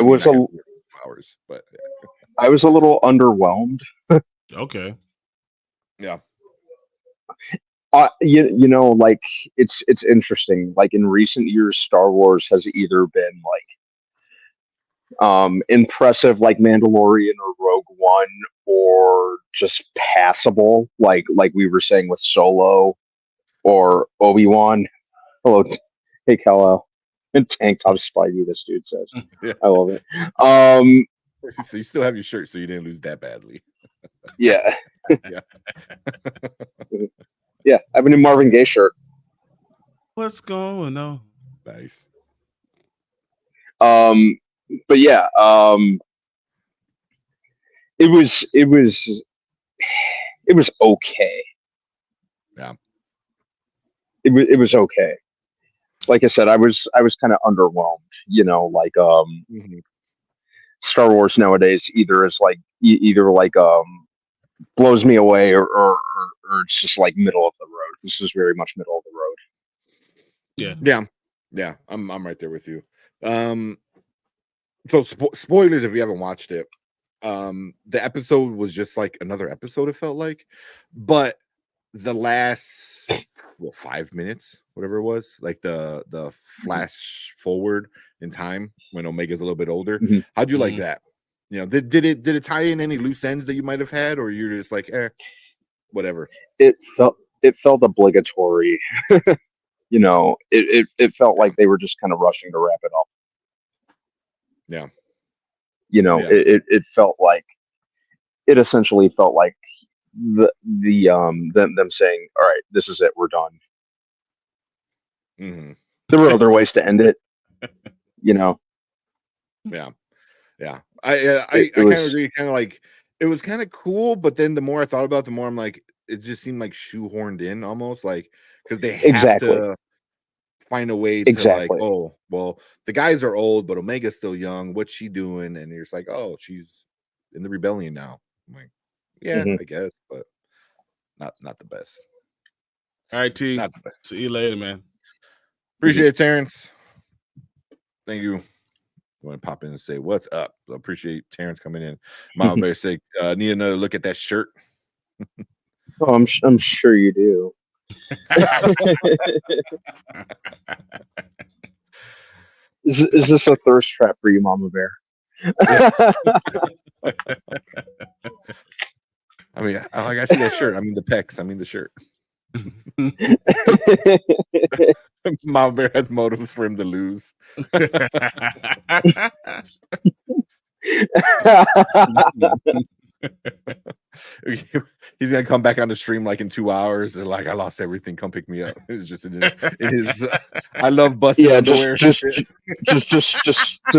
was hours, but I was a little underwhelmed. Okay. Yeah. You know, like it's interesting. Like in recent years, Star Wars has either been like impressive like Mandalorian or Rogue One, or just passable like we were saying with Solo or Obi-Wan. Hello, hey Kal-El. And tank top Spidey, this dude says. Yeah. I love it. So you still have your shirt, so you didn't lose that badly. Yeah. Yeah. Yeah, I have a new Marvin Gaye shirt. What's going on? Nice. But yeah, it was okay. Yeah. It was okay. Like I said, I was kind of underwhelmed. You know, like Star Wars nowadays either is like either like blows me away or it's just like middle of the road. This is very much middle of the road. Yeah. I'm right there with you. So spoilers if you haven't watched it. The episode was just like another episode, it felt like, but the last 5 minutes, whatever it was, like the flash forward in time when Omega's a little bit older. How'd you like that? Did it tie in any loose ends that you might have had, or you're just like, whatever. it felt obligatory. It felt like they were just kind of rushing to wrap it up. Yeah. Yeah. It felt like it essentially felt like them saying, all right, this is it, we're done. Mm-hmm. There were other ways to end it. Yeah. I kind of agree. Kind of like it was kind of cool, but then the more I thought about it, the more I'm like, it just seemed like shoehorned in almost, like because they have to find a way to like, oh, well, the guys are old, but Omega's still young. What's she doing? And you're just like, oh, she's in the rebellion now. I'm like, yeah, I guess, but not the best. All right, T. Not the best. See you later, man. Appreciate it, Terrence. Thank you. I want to pop in and say what's up. I appreciate Terrence coming in. Mama Bear say, need another look at that shirt. Oh, I'm sure you do. Is this a thirst trap for you, Mama Bear? I mean, like I see that shirt. I mean the pecs. I mean the shirt. Mama Bear has motives for him to lose. He's gonna come back on the stream like in 2 hours and like I lost everything. Come pick me up. It's just in his. I love busting underwear. Just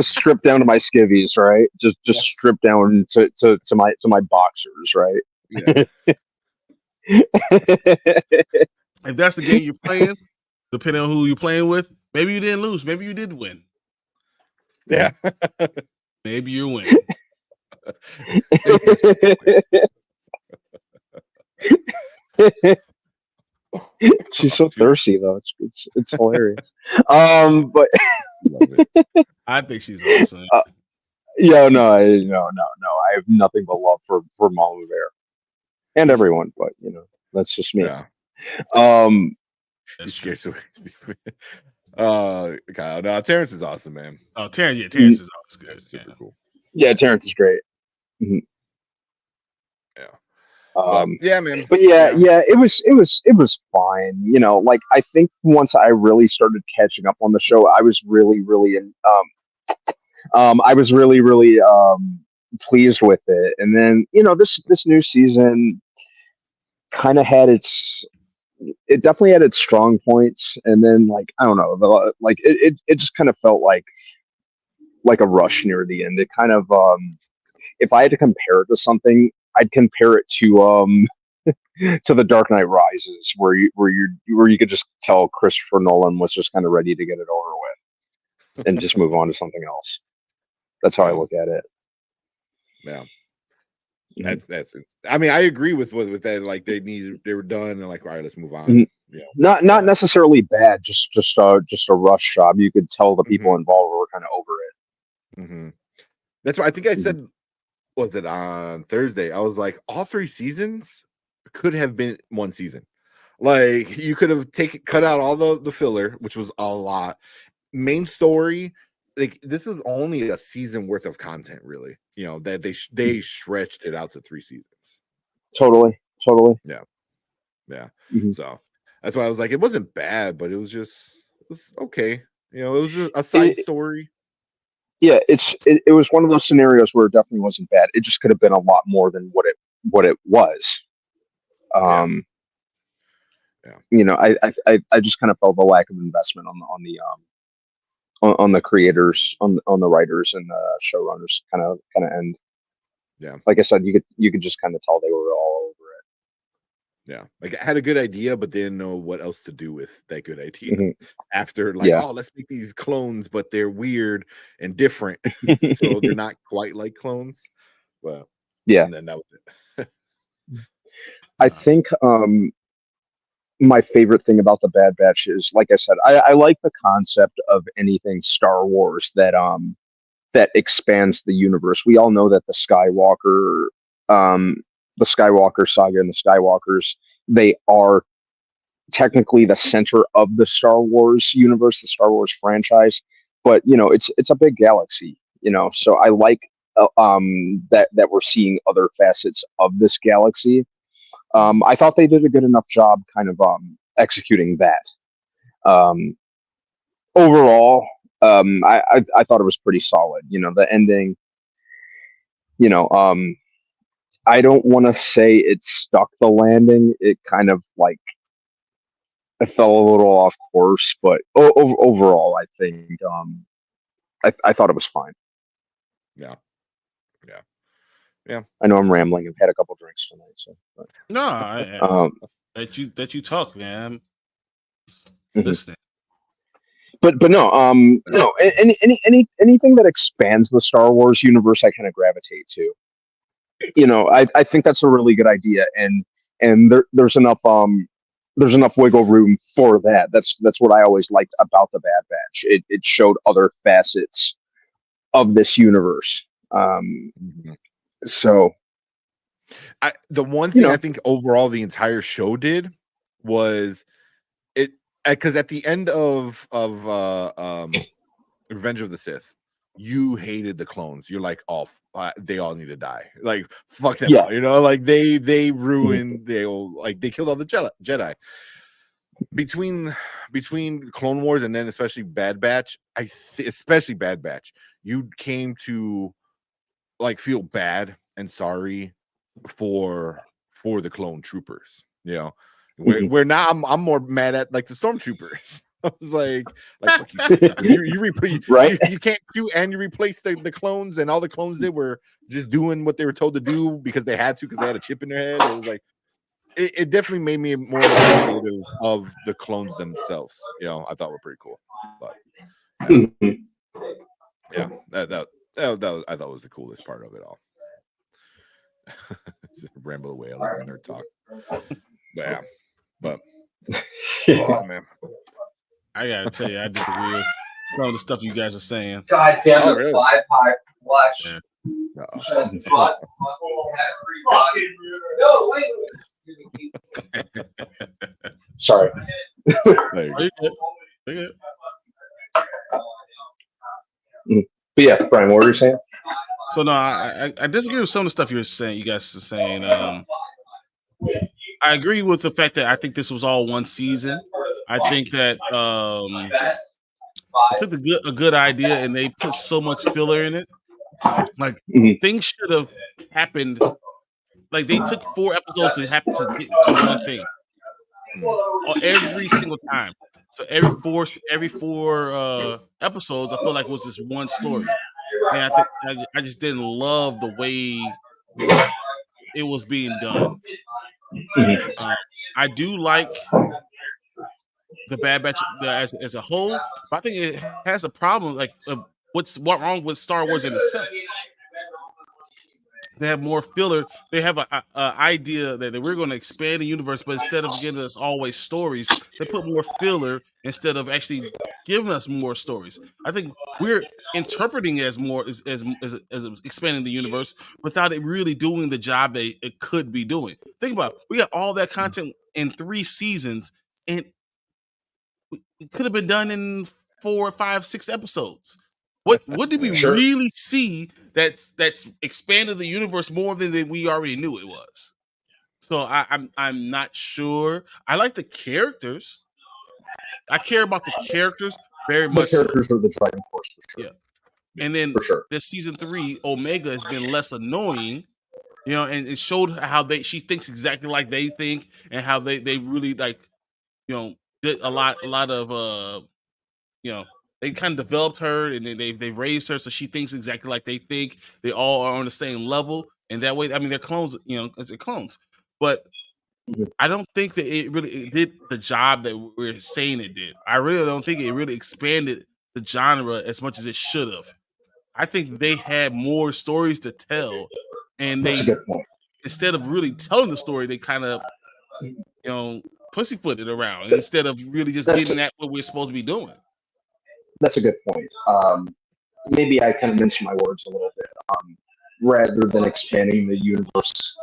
strip down to my skivvies, right? Just strip down to my boxers, right? Yeah. If that's the game you're playing, depending on who you're playing with, maybe you didn't lose. Maybe you did win. Yeah. Maybe you're winning. She's so thirsty though. It's hilarious. But I think she's awesome. Yeah, no. I have nothing but love for Mama Bear and everyone, but that's just me. Yeah. Kyle. No, Terrence is awesome, man. Oh, Terrence is always good. Super cool. Yeah, Terrence is great. Mm-hmm. Yeah. Yeah, man. But yeah, it was fine. Like I think once I really started catching up on the show, I was really pleased with it. And then this new season kind of had it definitely had its strong points, and then like I don't know, it just kind of felt like a rush near the end. It kind of if I had to compare it to something, I'd compare it to to The Dark Knight Rises, where you could just tell Christopher Nolan was just kind of ready to get it over with and just move on to something else. That's how I look at it. Yeah. That's it. I mean, I agree with that. Like they were done, and like, all right, let's move on. Not necessarily bad, just a rush job. You could tell the people involved were kind of over it. Mm-hmm. That's why I think I said, was it on Thursday? I was like, all 3 seasons could have been one season. Like you could have cut out all the filler, which was a lot. Main story. Like this was only a season worth of content, really. That they stretched it out to 3 seasons. Totally. Yeah. Mm-hmm. So that's why I was like, it wasn't bad, but it was okay. It was just a side story. Yeah, it was one of those scenarios where it definitely wasn't bad. It just could have been a lot more than what it was. I just kind of felt the lack of investment on the creators, on the writers and the showrunners kind of end. Yeah, like I said, you could just kind of tell they were all over it. Yeah, like I had a good idea, but they didn't know what else to do with that good idea. After oh, let's make these clones, but they're weird and different, so they're not quite like clones. Well, yeah, and then that was it. I think my favorite thing about the Bad Batch is, like I said, I like the concept of anything Star Wars that expands the universe. We all know that the Skywalker saga and the Skywalkers, they are technically the center of the Star Wars universe, the Star Wars franchise. But it's a big galaxy. So I like that we're seeing other facets of this galaxy. I thought they did a good enough job kind of executing that. Um, Overall, I thought it was pretty solid. The ending. You know, um, I don't want to say it stuck the landing. It kind of like it fell a little off course, but overall, I think I thought it was fine. Yeah. Yeah. I know I'm rambling. I've had a couple drinks tonight, so. No, Um, that you talk, man. Mhm. Listening. but no, anything that expands the Star Wars universe, I kind of gravitate to. I think that's a really good idea, and there's enough wiggle room for that. That's what I always liked about the Bad Batch. It showed other facets of this universe. Mhm. So The one You thing I know. think overall the entire show did was it, because at the end of Revenge of the Sith, you hated the clones. You're like, oh, they all need to die. Like, fuck them Yeah. all. Like they ruined. They killed all the Jedi. Between Clone Wars and then especially Bad Batch, especially Bad Batch, you came to like feel bad and sorry for the clone troopers. Mhm. Where now I'm more mad at like the stormtroopers. I was like fuck you, Right. you can't shoot and you replace the clones, and all the clones did were just doing what they were told to do because they had to, because they had a chip in their head. It was like it definitely made me more appreciative of the clones themselves. I thought were pretty cool. But Mhm. yeah, that was, I thought was the coolest part of it all. Ramble away. I like the nerd talk. But oh, man. I gotta tell you, I disagree with some of the stuff you guys are saying. God damn Oh, it, really? fly flush. Yeah. Uh-oh. No, wait. Sorry. There you Are go. you good? You good? But yeah, Brian, what were you saying? So no, I disagree with some of the stuff you're saying. You guys are saying. I agree with the fact that I think this was all one season. I think that they took a good idea and they put so much filler in it. Like Mhm. things should have happened. Like they took 4 episodes to happen to get to one thing every single time. So every four episodes, I feel like it was just one story, and I think I just didn't love the way it was being done. Mhm. I do like the Bad Batch as a whole, but I think it has a problem. Like, what's wrong with Star Wars in itself? They have more filler. They have a idea that we're going to expand the universe, but instead of giving us always stories, they put more filler instead of actually giving us more stories. I think we're interpreting it as more as expanding the universe without it really doing the job that it could be doing. Think about it. We got all that content in 3 seasons, and it could have been done in 4, 5, 6 episodes. What did we Sure. really see that's expanded the universe more than we already knew it was? So I'm not sure. I like the characters. I care about the characters very The much so. characters are the driving force for sure. Yeah. And then For sure. this season 3, Omega has been less annoying, and it showed how she thinks exactly like they think, and how they really like, did a lot of they kind of developed her, and then they raised her so she thinks exactly like they think. They all are on the same level, and that way, I mean, they're clones. It's clones, but Mhm. I don't think that it did the job that we're saying it did. I really don't think it really expanded the genre as much as it should have. I think they had more stories to tell, and That's a they, good point. instead of really telling the story, they kind of pussyfooted around instead of really just That's getting at what we're supposed to be doing. That's a good point. Maybe I kind of minced my words a little bit. Rather than expanding the universe,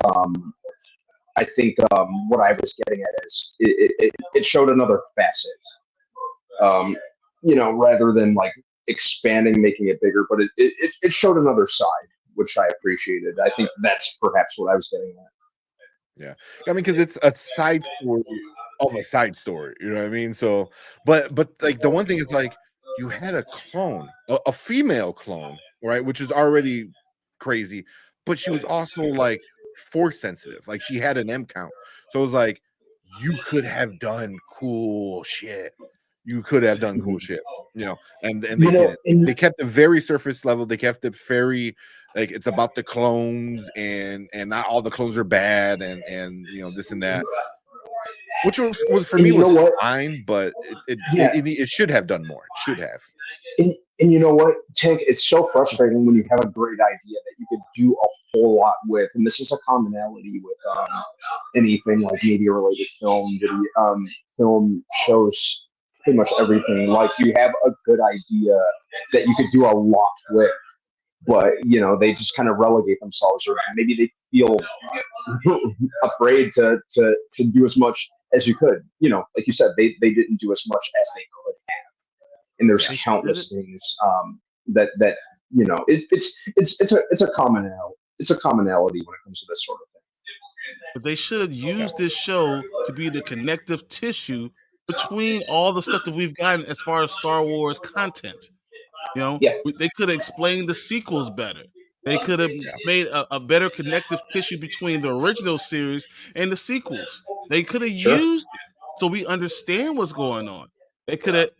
I think what I was getting at is it showed another facet. Rather than like expanding, making it bigger, but it showed another side, which I appreciated. I think that's perhaps what I was getting at. Yeah, I mean, because it's a side story of a side story. You know what I mean? So, but like the one thing is like you had a clone, a female clone, right? Which is already crazy, but she was also like force sensitive. Like she had an M count, so it was like you could have done cool shit. You could have done cool shit, you know, and they You know, didn't. They kept it very surface level. They kept it very like it's about the clones and not all the clones are bad and you know this and that, which was for and me you know was what? fine, but Yeah. it should have done more. It should have. And you know what, Tank? It's so frustrating when you have a great idea that you could do a whole lot with, and this is a commonality with anything like media-related film, film shows, pretty much everything. Like you have a good idea that you could do a lot with, but you know they just kind of relegate themselves, or maybe they feel afraid to do as much as you could. You know, like you said, they didn't do as much as they could have, and there's They should countless things that you know it's a commonality. It's a commonality when it comes to this sort of thing. But they should have used this show to be the connective tissue between all the stuff that we've gotten as far as Star Wars content. You know, Yeah. they could have explained the sequels better. They could have made a better connective tissue between the original series and the sequels. They could have Sure. used it so we understand what's going on. They could have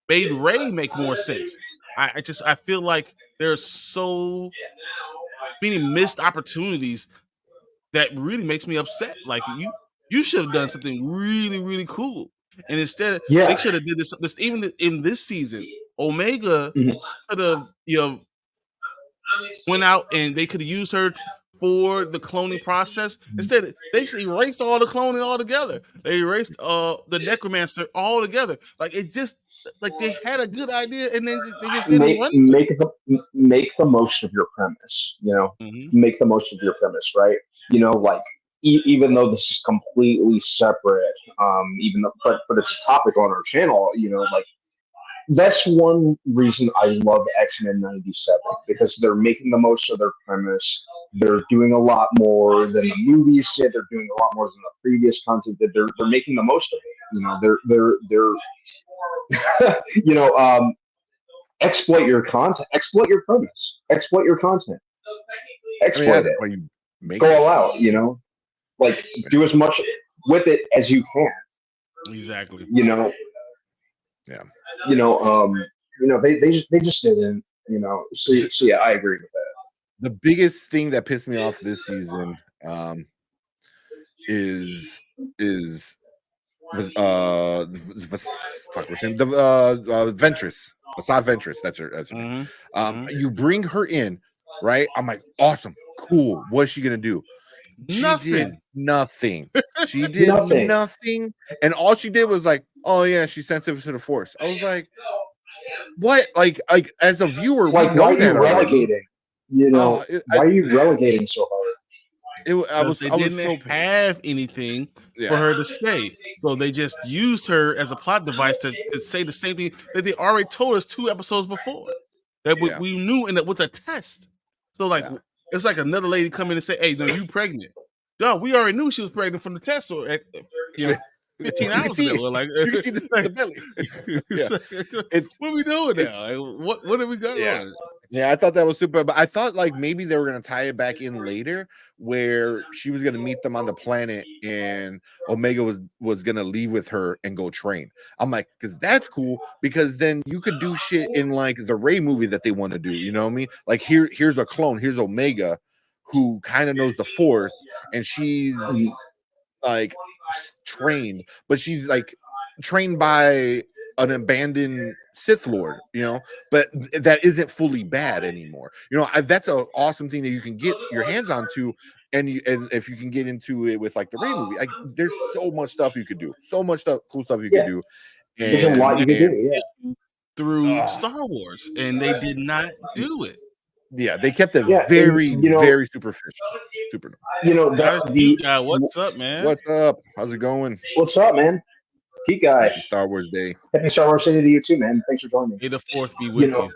made Rey make more sense. I feel like there's so many missed opportunities that really makes me upset. Like you should have done something really, really cool. And instead, Yeah. they should have did this even in this season. Omega Mhm. could have, you know, went out and they could have used her for the cloning process. Instead, they just erased all the cloning altogether. They erased the necromancer altogether. Like it just like they had a good idea and then they just didn't make run with make it. make the most of your premise. You know, Mhm. make the most of your premise, right? You know, like even though this is completely separate, even though, but it's a topic on our channel. You know, like that's one reason I love X-Men '97, because they're making the most of their premise. They're doing a lot more than the movies did. They're doing a lot more than the previous content. That they're making the most of it. You know, they're you know, exploit your content, exploit your premise, exploit your content, I mean, exploit that's it, why you make go it. all out. You know, like do as much with it as you can. Exactly. You know, Yeah. you know, they just didn't. You know, so yeah, I agree with that. The biggest thing that pissed me off this season is fuck, what's her name? Ventress, Assad Ventress. That's her. That's her name. Mhm. You bring her in, right? I'm like, awesome, cool. What's she gonna do? She did Nothing. nothing. She did Nothing. nothing, and all she did was like, oh yeah, she's sensitive to the Force. I was like, what? Like as a viewer, Like, we know why are you that already. relegating? You know, why are you relegating so hard? I was They so didn't have anything Yeah. for her to say. So they just used her as a plot device to say the same thing that they already told us 2 episodes before. That Yeah. we knew with a test. So like Yeah. it's like another lady come in and say, "Hey, no, you pregnant." Duh, we already knew she was pregnant from the test, or at, you know, 15 You can hours see ago. it. Like, You can see the belly. it's Yeah. like, what are we doing now? Like, what have we got Yeah. on? Yeah, I thought that was super, but I thought like maybe they were gonna tie it back in later, where she was gonna meet them on the planet and Omega was gonna leave with her and go train. I'm like, because that's cool, because then you could do shit in like the Rey movie that they want to do. You know what I mean? Like here's a clone, here's Omega, who kind of knows the Force, and she's like trained, but she's like trained by an abandoned Sith Lord, you know, but that isn't fully bad anymore. You know, that's an awesome thing that you can get your hands onto, and if you can get into it with like the Rey movie, like there's so much stuff you could do, so much cool stuff you could do, There's a lot you can do. Yeah. Through Star Wars, and they did not do it. Yeah, they kept it Yeah, and, very, you know, very superficial. Super. You know, Scottish Geek Guy, what's up, man? What's up? How's it going? What's up, man? Geek Guy. Happy Star Wars Day. Happy Star Wars Day to you too, man. Thanks for joining me. May the Fourth be with you.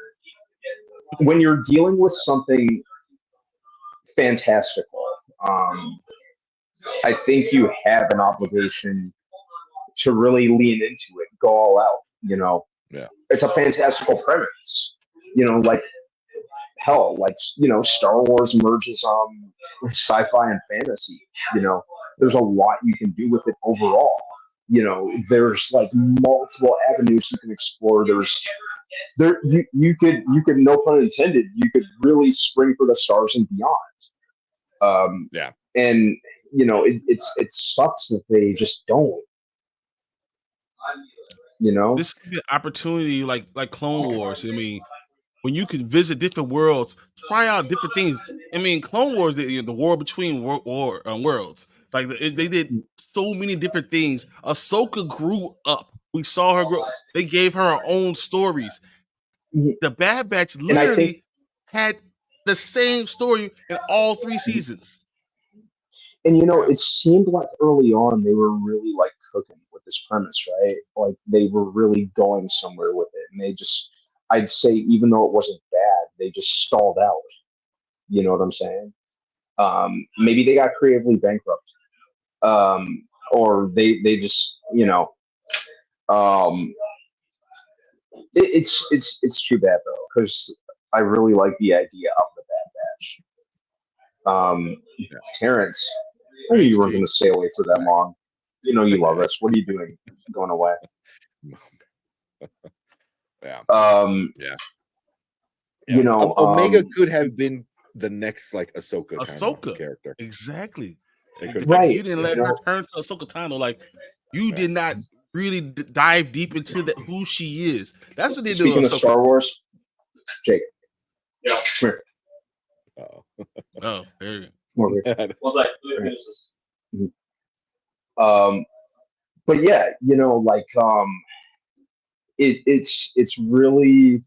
When you're dealing with something fantastical, I think you have an obligation to really lean into it, go all out. Yeah. It's a fantastical premise. Like hell, like Star Wars merges sci-fi and fantasy. There's a lot you can do with it overall. There's like multiple avenues you can explore. You could no pun intended, you could really spring for the stars and beyond. Yeah. And it sucks that they just don't. This could be an opportunity like Clone Wars. I mean, when you can visit different worlds, try out different things. I mean, Clone Wars, the war between worlds. Like they did so many different things. Ahsoka grew up. We saw her grow. They gave her own stories. The Bad Batch literally had the same story in all 3 seasons. And it seemed like early on they were really like cooking with this premise, right? Like they were really going somewhere with it, and I'd say, even though it wasn't bad, they just stalled out. You know what I'm saying? Maybe they got creatively bankrupt, or they just it's too bad though, because I really like the idea of the Bad Batch. Terrence, I knew you weren't going to stay away for that long. You love us. What are you doing? Going away? Yeah. Omega could have been the next like Ahsoka character. Exactly. Right. You didn't let her turn to Ahsoka Tano. Like you did not really dive deep into who she is. That's what they do. Speaking of Star Wars, Jake. Yeah. Come here. Oh, there you go. Well, like, but yeah, it's really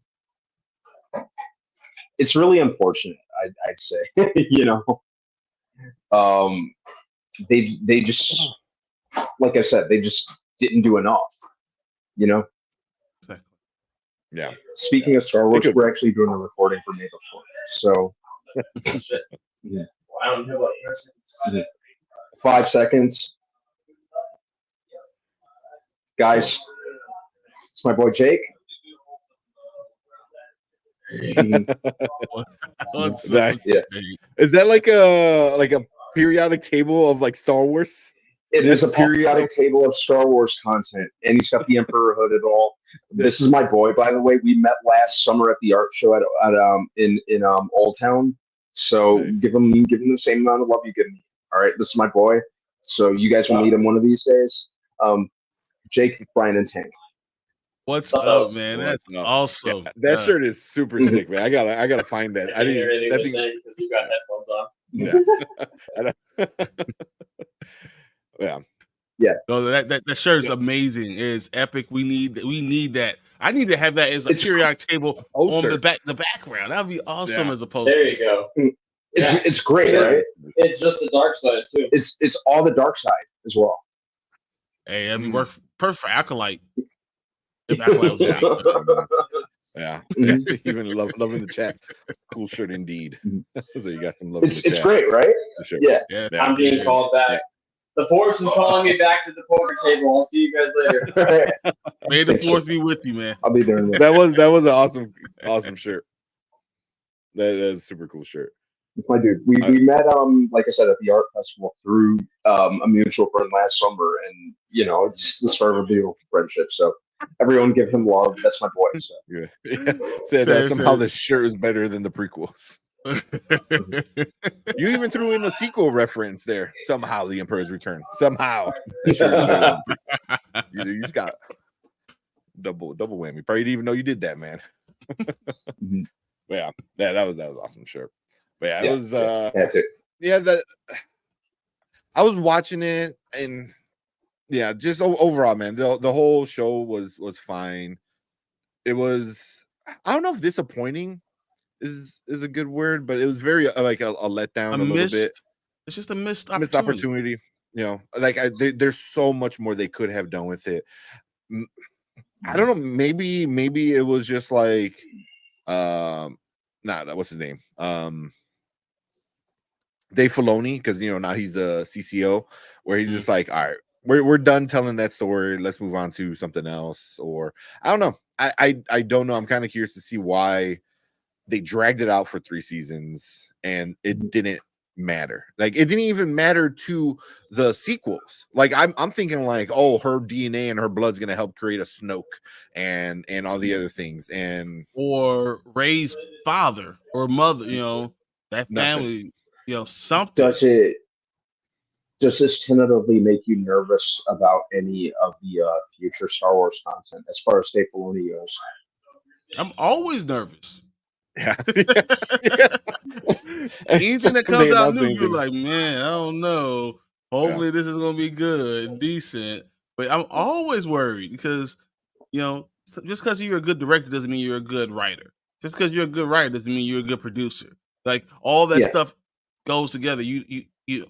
unfortunate. I'd say, they just, like I said, they just didn't do enough. Exactly. Yeah. Speaking of Star Wars, we're actually doing a recording for May the 4th. So, I don't know what 5 seconds. Guys, it's my boy Jake. Is that like a periodic table of like Star Wars? It is a periodic table of Star Wars content, and he's got the Emperor hood and all. This is my boy, by the way. We met last summer at the art show in Old Town. So nice. give him the same amount of love you give me. All right, this is my boy. So you guys will meet him one of these days. Jake, Brian, and Tank. What's up, man? That's awesome. Yeah, that shirt is super sick, man. I gotta find that. I didn't. That thing, because you got headphones on. Yeah. Yeah. No, that shirt is amazing. It's epic. We need that. I need to have that as a periodic table on the background. That'd be awesome as a poster. There you go. It's great, right? It's just the dark side too. It's all the dark side as well. Hey, I mean, work perfect for Acolyte. If Acolyte was yeah. Even loving the chat. Cool shirt indeed. So you got some love. It's great, right? Sure. Yeah. I'm being called back. Yeah. The Force is calling me back to the poker table. I'll see you guys later. May the Force be with you, man. I'll be there. That was an awesome shirt. That is a super cool shirt. My dude, we met like I said, at the art festival through a mutual friend last summer, and it's the start of a beautiful friendship. So everyone give him love. That's my boy. So. Yeah. Said that somehow the shirt is better than the prequels. You even threw in a sequel reference there. Somehow the Emperor's Return. Somehow. You just got double whammy. Probably didn't even know you did that, man. Yeah, that was awesome shirt. But yeah, it was I was watching it, and yeah, just overall, man, the whole show was fine. It was, I don't know if disappointing is a good word, but it was very like a letdown, a little bit. It's just a missed opportunity. Like there's so much more they could have done with it. I don't know. Maybe it was just like, what's his name? Dave Filoni, because now he's the CCO, where he's just like, all right, we're done telling that story. Let's move on to something else. Or I don't know. I don't know. I'm kind of curious to see why they dragged it out for 3 seasons and it didn't matter. Like it didn't even matter to the sequels. Like I'm thinking like, oh, her DNA and her blood's gonna help create a Snoke and all the other things. And or Rey's father or mother, that family, something. Does this tentatively make you nervous about any of the future Star Wars content as far as Dave Filoni goes? I'm always nervous. yeah. Anything that comes out new, you're like, man, I don't know. Hopefully this is gonna be good and decent. But I'm always worried because just because you're a good director doesn't mean you're a good writer. Just because you're a good writer doesn't mean you're a good producer. Like all that stuff goes together. You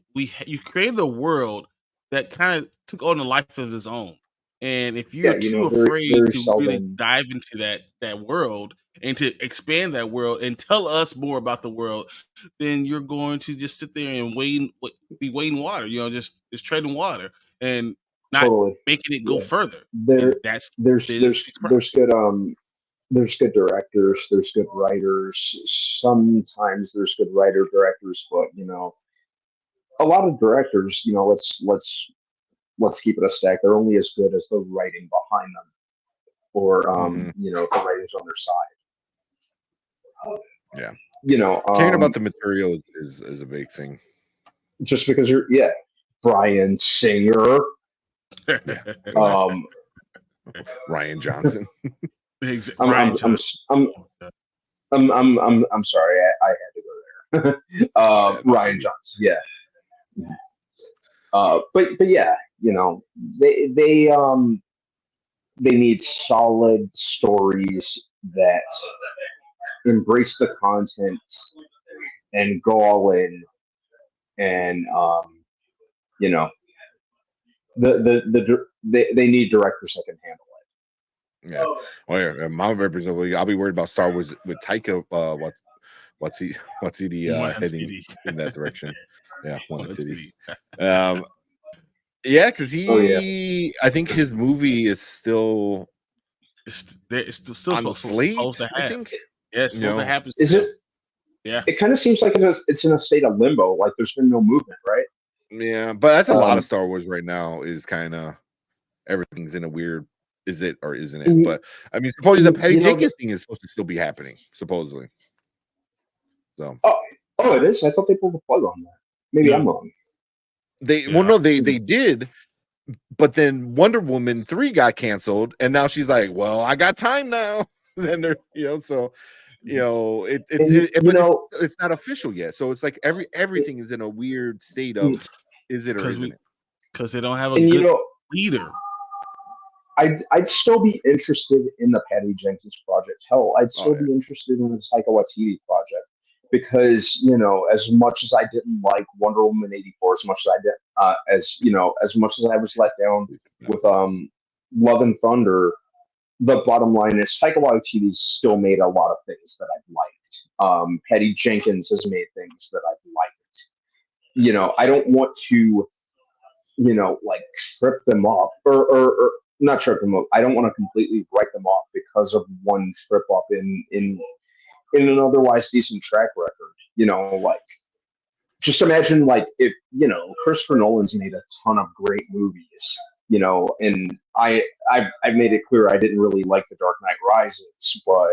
created a world that kind of took on a life of its own. And if you're too afraid to really dive into that world and to expand that world and tell us more about the world, then you're going to just sit there and be wading water, just treading water and not making it go further. There's good directors, there's good writers. Sometimes there's good writer-directors, but a lot of directors, let's keep it a stack. They're only as good as the writing behind them, or if the writing's on their side. Yeah, caring about the material is a big thing. Just because Bryan Singer, Rian Johnson. I'm sorry, I had to go there. Rian Johnson, yeah. But yeah, they need solid stories that embrace the content and go all in, and they need directors that can handle it. Yeah. Well, yeah, my representative, I'll be worried about Star Wars with Taika. What's he heading in that direction? Yeah, one city. Yeah, because I think his movie is still it's still on slate, supposed to I have. think. Yeah, it's supposed to happen. Is it? Yeah. It kind of seems like it's in a state of limbo. Like there's been no movement, right? Yeah, but that's a lot of Star Wars right now. Is kind of everything's in a weird. Is it or isn't it? But I mean, supposedly the Patty Jenkins thing is supposed to still be happening. Supposedly. So. Oh, it is. I thought they pulled the plug on that. Maybe I'm wrong. They did, but then Wonder Woman 3 got canceled, and now she's like, "Well, I got time now." Then they're, so, it's not official yet. So it's like everything is in a weird state of is it or isn't it? Because they don't have a good leader. I'd still be interested in the Patty Jenkins project. Hell, I'd still be interested in the Taika Waititi project. Because as much as I didn't like Wonder Woman 84, as much as I did, as much as I was let down with Love and Thunder, the bottom line is Taika Waititi's still made a lot of things that I've liked. Patty Jenkins has made things that I've liked. I don't want to, trip them up or not trip them up. I don't want to completely write them off because of one trip up in an otherwise decent track record. Just imagine if Christopher Nolan's made a ton of great movies, and I've made it clear I didn't really like The Dark Knight Rises, but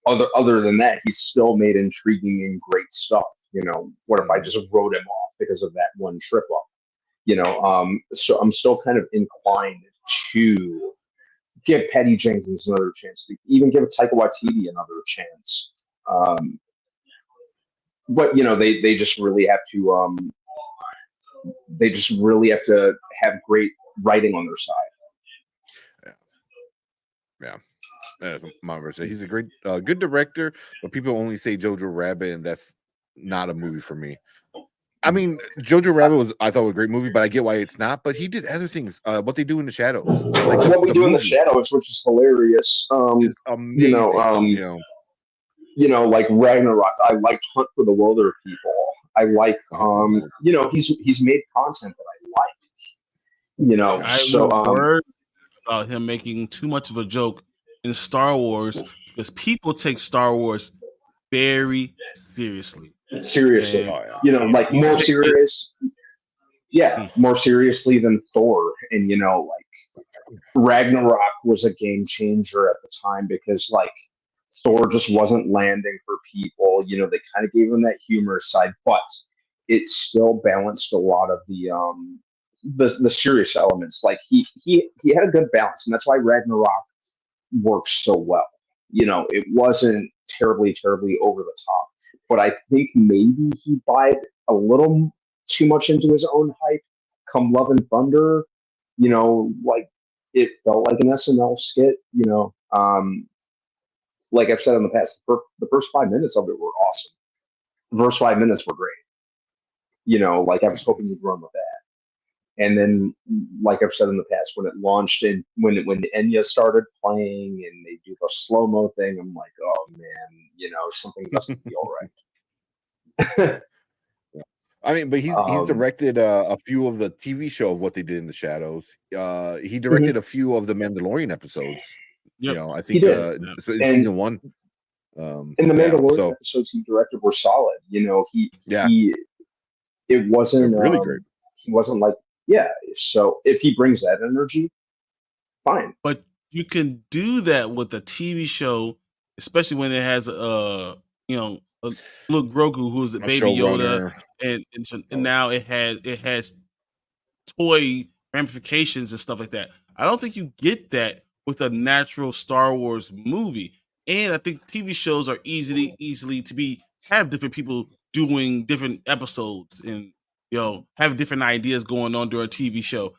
other than that, he's still made intriguing and great stuff. What if I just wrote him off because of that one trip up? So I'm still kind of inclined to give Patty Jenkins another chance, even give Taika Waititi another chance. But they just really have to have great writing on their side. Yeah. Marvel said he's a great good director, but people only say Jojo Rabbit, and that's not a movie for me. I mean, Jojo Rabbit I thought was a great movie, but I get why it's not. But he did other things. What They Do in the Shadows, like What We Do in the Shadows, which is hilarious. Is amazing. Like Ragnarok. I liked Hunt for the Wilder People. I like he's made content that I like. I So was worried about him making too much of a joke in Star Wars because people take Star Wars very seriously. seriously, And like more serious. More seriously than Thor, and like Ragnarok was a game changer at the time because like Thor just wasn't landing for people. They kind of gave him that humor side, but it still balanced a lot of the serious elements. Like he had a good balance, and that's why Ragnarok works so well. It wasn't terribly over the top, but I think maybe he bought a little too much into his own hype. Come Love and Thunder, like it felt like an SNL skit. Like I've said in the past, the first 5 minutes of it were awesome. The first 5 minutes were great. Like I was hoping you'd run with that. And then, like I've said in the past, when it launched and when Enya started playing and they do the slow mo thing, I'm like, oh man, something doesn't feel right. I mean, but he's directed a few of the TV show of what they did in the Shadows. He directed a few of the Mandalorian episodes. Yep. I think in season 1. And the Mandalorian episodes he directed were solid. It wasn't really great. He wasn't like, so if he brings that energy, fine. But you can do that with a TV show, especially when it has little Grogu, who's a baby Yoda, and now it has toy ramifications and stuff like that. I don't think you get that with a natural Star Wars movie. And I think TV shows are easily to have different people doing different episodes and have different ideas going on during a TV show.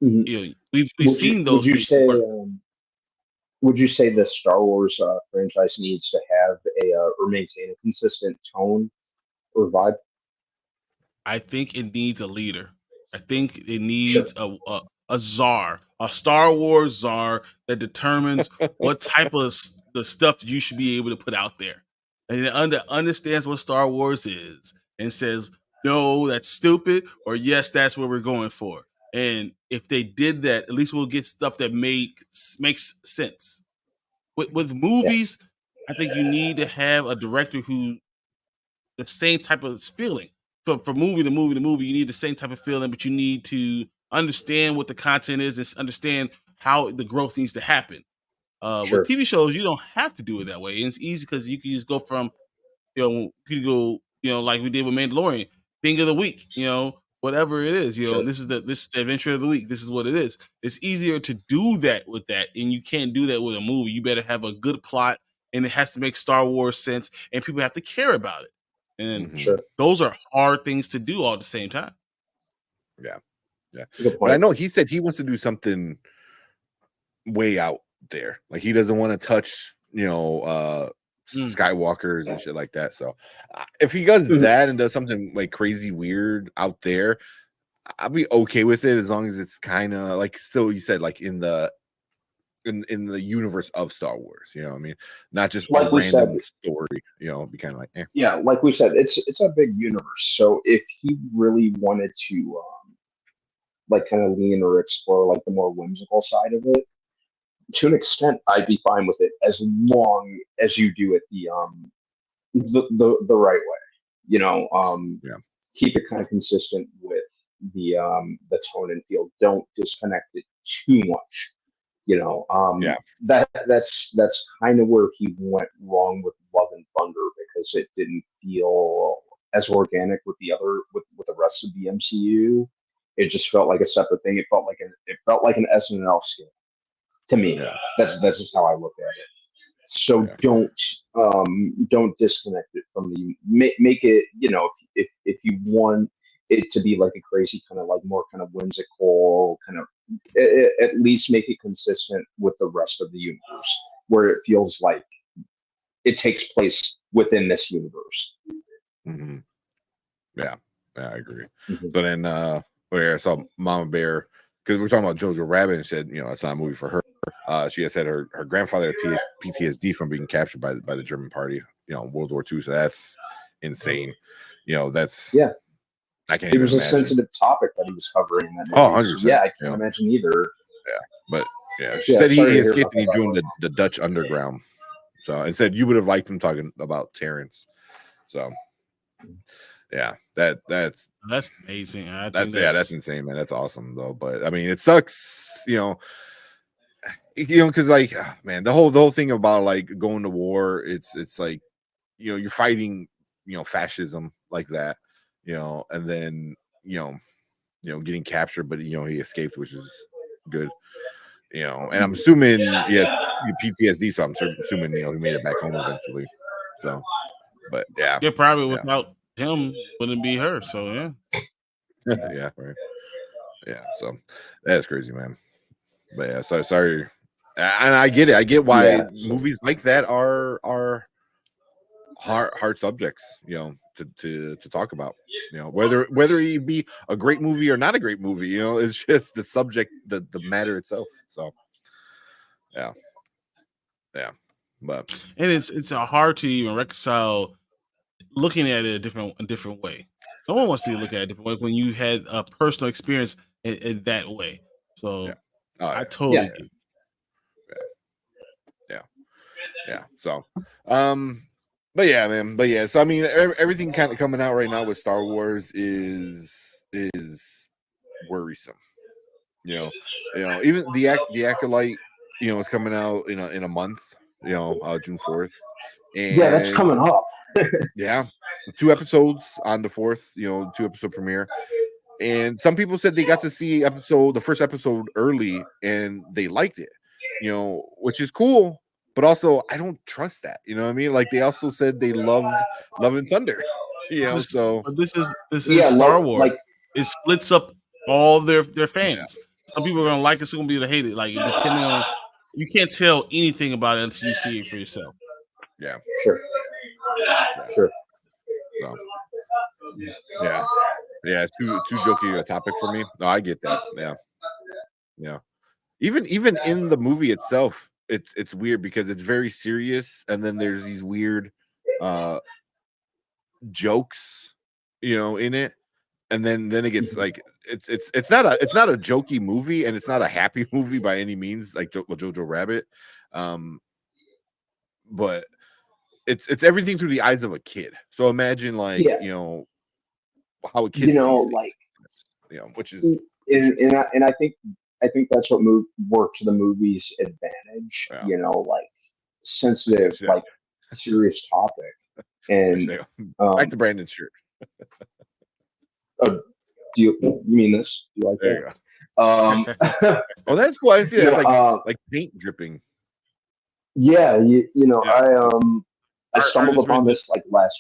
Mm-hmm. We've seen those. Would you say the Star Wars franchise needs to have or maintain a consistent tone or vibe? I think it needs a leader. I think it needs a czar, a Star Wars czar that determines what type of the stuff you should be able to put out there, and it understands what Star Wars is and says, no, that's stupid, or yes, that's what we're going for. And if they did that, at least we'll get stuff that makes sense. With movies, I think you need to have a director who the same type of feeling. For movie to movie, you need the same type of feeling, but you need to understand what the content is and understand how the growth needs to happen. With TV shows, you don't have to do it that way. And it's easy because you can just go from, you could go, like we did with Mandalorian, thing of the week, whatever it is, this is the adventure of the week. This is what it is. It's easier to do that with that, and you can't do that with a movie. You better have a good plot, and it has to make Star Wars sense, and people have to care about it. And those are hard things to do all at the same time. Yeah. But I know he said he wants to do something way out there. Like he doesn't want to touch, Skywalkers and shit like that. So if he does that and does something like crazy weird out there, I'll be okay with it as long as it's kind of like, so you said, like in the universe of Star Wars, what I mean? Not just like a random story, be kind of like, Yeah, like we said, it's a big universe. So if he really wanted to like kind of lean or explore like the more whimsical side of it, to an extent, I'd be fine with it as long as you do it the right way. Keep it kind of consistent with the tone and feel. Don't disconnect it too much. That's kind of where he went wrong with Love and Thunder, because it didn't feel as organic with the rest of the MCU. It just felt like a separate thing. It felt like an SNL skit. To me, that's just how I look at it. So don't disconnect it from the make it. If you want it to be like a crazy kind of like more kind of whimsical kind of, at least make it consistent with the rest of the universe, where it feels like it takes place within this universe. Mm-hmm. Yeah, I agree. So then, I saw Mama Bear, because we're talking about Jojo Rabbit, and said, it's not a movie for her. She has said her grandfather had PTSD from being captured by the German party, World War II. So that's insane. that's Yeah. I can't It even was a imagine. sensitive topic that he was covering in that Oh, movie. 100%. So, yeah, I can't imagine either. But yeah, she Yeah, said he sorry to hear escaped about and he that, joined the Dutch underground. So and said you would have liked him talking about Terrence. So yeah, that's amazing. I that's think that's insane, man. That's awesome though. But I mean, it sucks, because like, man, the whole thing about like going to war, it's like, you're fighting, fascism like that, and then getting captured, but he escaped, which is good, and I'm assuming he has PTSD, so I'm assuming he made it back home eventually. So, but yeah, probably without him wouldn't be her. So yeah. yeah, right. Yeah, so that's crazy, man. But yeah, so sorry. And I get it. I get why movies like that are hard subjects, to talk about. Whether it be a great movie or not a great movie, it's just the subject, the matter itself. So yeah. But and it's hard to even reconcile looking at it a different way. No one wants to look at it a different way when you had a personal experience in that way. So I totally get it. Yeah. So, but yeah, man. But yeah, so I mean, everything kind of coming out right now with Star Wars is worrisome. Even the Acolyte, is coming out in a month. June 4th. And yeah, that's coming up. Yeah, 2 episodes on the 4th. 2-episode premiere. And some people said they got to see the first episode early and they liked it. Which is cool. But also, I don't trust that. You know what I mean? Like they also said they loved Love and Thunder. So this is Star Wars. Like, it splits up all their fans. Yeah. Some people are gonna like it, some people gonna hate it. Like depending on, you can't tell anything about it until you see it for yourself. Yeah. Sure. Sure. So, yeah. Yeah. Too jokey a topic for me. No, I get that. Yeah. Yeah. Even in the movie itself, it's weird because it's very serious, and then there's these weird jokes, in it, and then it gets like it's not a jokey movie, and it's not a happy movie by any means, like Jojo Rabbit, but it's everything through the eyes of a kid. So imagine like how a kid sees things, which is and I think that's what worked to the movie's advantage. Like sensitive, like serious topic. And back to Brandon's shirt. Do you mean this? Do you like there that? Oh, that's cool. I see that. Like paint dripping. Yeah, I stumbled upon this like last.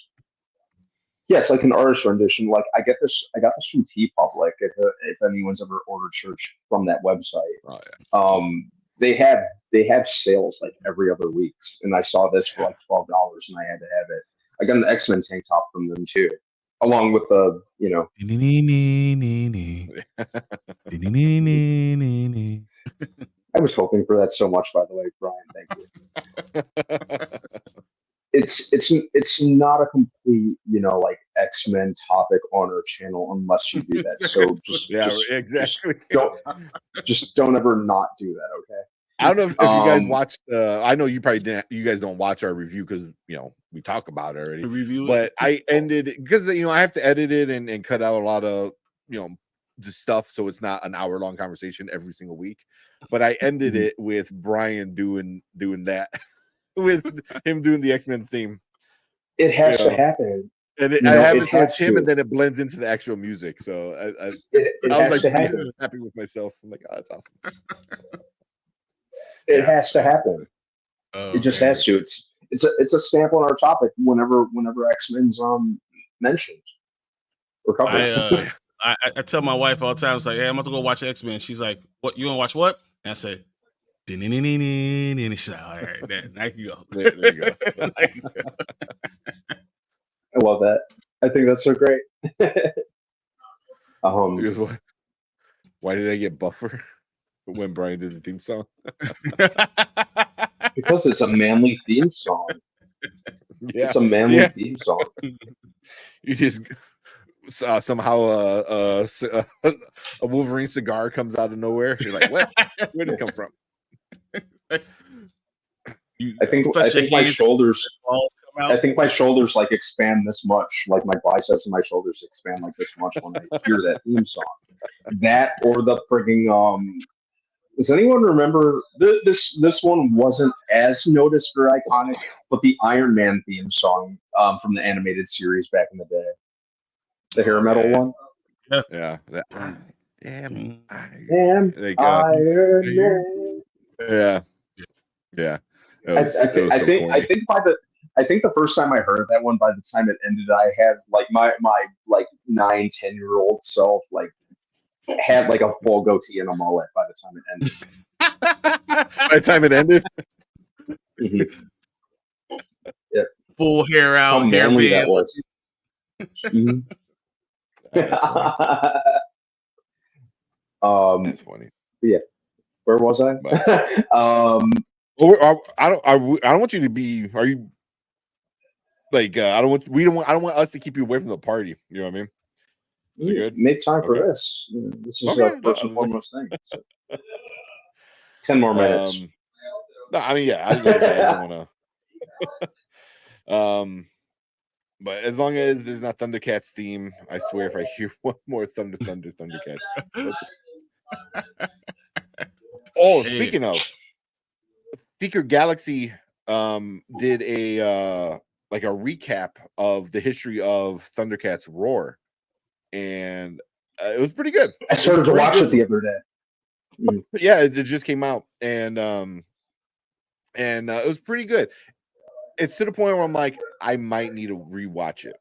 Yes, like an artist rendition. Like I got this from TeePublic. If anyone's ever ordered shirts from that website, they have sales like every other week, and I saw this for like $12, and I had to have it. I got an X-Men tank top from them too, along with the I was hoping for that so much, by the way, Brian. Thank you. It's not a complete, like X-Men topic on our channel unless you do that. So exactly. Just don't ever not do that, okay? I don't know if you guys watched. I know you probably didn't. You guys don't watch our review because we talk about it already. But I ended because I have to edit it and cut out a lot of the stuff, so it's not an hour-long conversation every single week. But I ended it with Brian doing that. With him doing the X-Men theme. It has to happen. And I have it so it's him, and then it blends into the actual music. So I was like happy with myself. I'm like, oh, that's awesome. It has to happen. It just has to. It's a stamp on our topic whenever X-Men's mentioned or covered. I tell my wife all the time, it's like, hey, I'm about to go watch X-Men. She's like, what? You gonna watch what? And I say, and she's like, all right, man, I can go. There you go. I love that. I think that's so great. Why did I get buffer when Brian did the theme song? Because it's a manly theme song. Yeah. It's a manly theme song. You just somehow a Wolverine cigar comes out of nowhere. You're like, what? Where did this come from? I think my shoulders. I think my shoulders like expand this much, like my biceps and my shoulders expand like this much when I hear that theme song. That or the frigging does anyone remember this one wasn't as noticed or iconic, but the Iron Man theme song from the animated series back in the day, the hair metal one. Yeah. Iron Man. Yeah. I think the first time I heard that one, by the time it ended, I had like my like 9-10-year-old self like had like a full goatee and a mullet by the time it ended. By the time it ended? Yeah. Full hair out, How hair manly band. that was. That's funny. Yeah. Where was I? I don't want you to be. Are you like? I don't want us to keep you away from the party. You know what I mean? Good? Make time for Okay. this. This is Okay. our first and foremost thing. So. 10 more minutes. No, I mean, yeah, I don't want to. But as long as there's not Thundercats theme, I swear if I hear one more Thundercats. Oh, speaking of, Secret Galaxy did a like a recap of the history of Thundercats Roar, and it was pretty good. I started to watch it the other day. Yeah, it just came out, and it was pretty good. It's to the point where I'm like, I might need to rewatch it.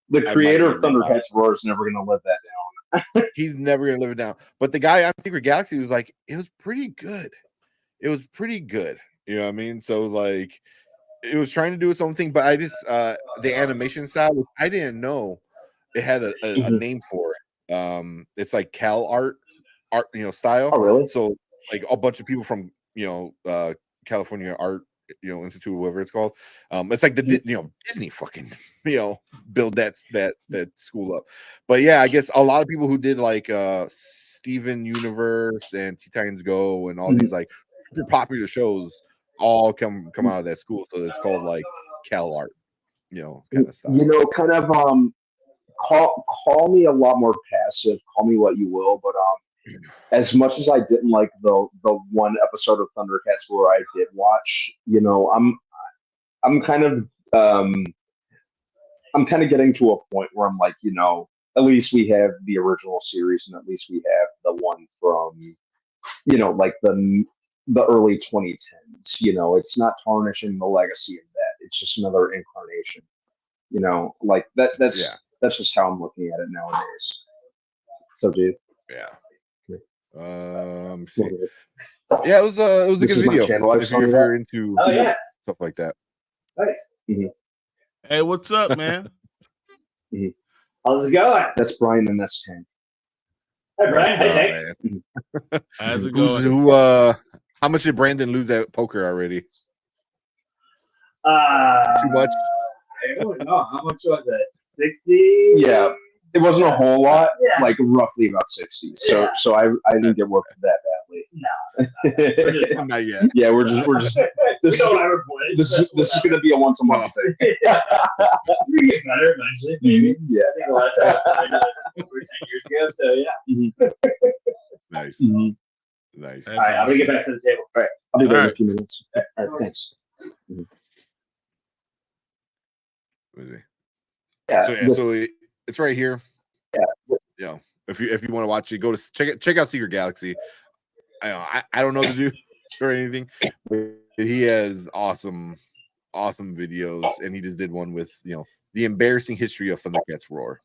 The creator of Thundercats Roar is never going to live that down. He's never going to live it down. But the guy on Secret Galaxy was like, it was pretty good. It was pretty good. You know what I mean? So like, it was trying to do its own thing, but I just the animation style, which I didn't know it had a name for it. It's like Cal art, style. Oh, really? So like a bunch of people from California Art, Institute, whatever it's called. It's like the Disney fucking build that school up. But yeah, I guess a lot of people who did like Steven Universe and Teen Titans Go and all these like super popular shows all come out of that school. So it's called like Cal Art, kind of stuff. Kind of call me a lot more passive, call me what you will, but as much as I didn't like the one episode of Thundercats where I did watch, I'm kind of getting to a point where I'm like, at least we have the original series, and at least we have the one from, like the early 2010s. It's not tarnishing the legacy of that. It's just another incarnation. Like that's just how I'm looking at it nowadays. So, dude. Yeah. See. Yeah, it was a good video. If you're into stuff like that. Nice. Mm-hmm. Hey, what's up, man? How's it going? That's Brian and that's Tank. Hi, Brian. Hi, Tank. How's it going? How much did Brandon lose at poker already? Too much? I don't know. How much was it? 60? Yeah. It wasn't a whole lot, Yeah. like roughly about 60. So I didn't get whooped that badly. No. Not yet. Yeah, we're just We don't ever play. this is gonna be a once a month thing. We get better eventually, maybe. Yeah. I think the last time I played was 10 years ago, so yeah. Nice. Mhm. Nice. All right, I'm going to get back to the table. All right. I'll be there in All a few minutes. All right, thanks. What is it? Yeah. So it's right here. Yeah. If you want to watch it, go to check out Secret Galaxy. I don't know the dude or anything, but he has awesome videos, and he just did one with the embarrassing history of Thundercats Roar.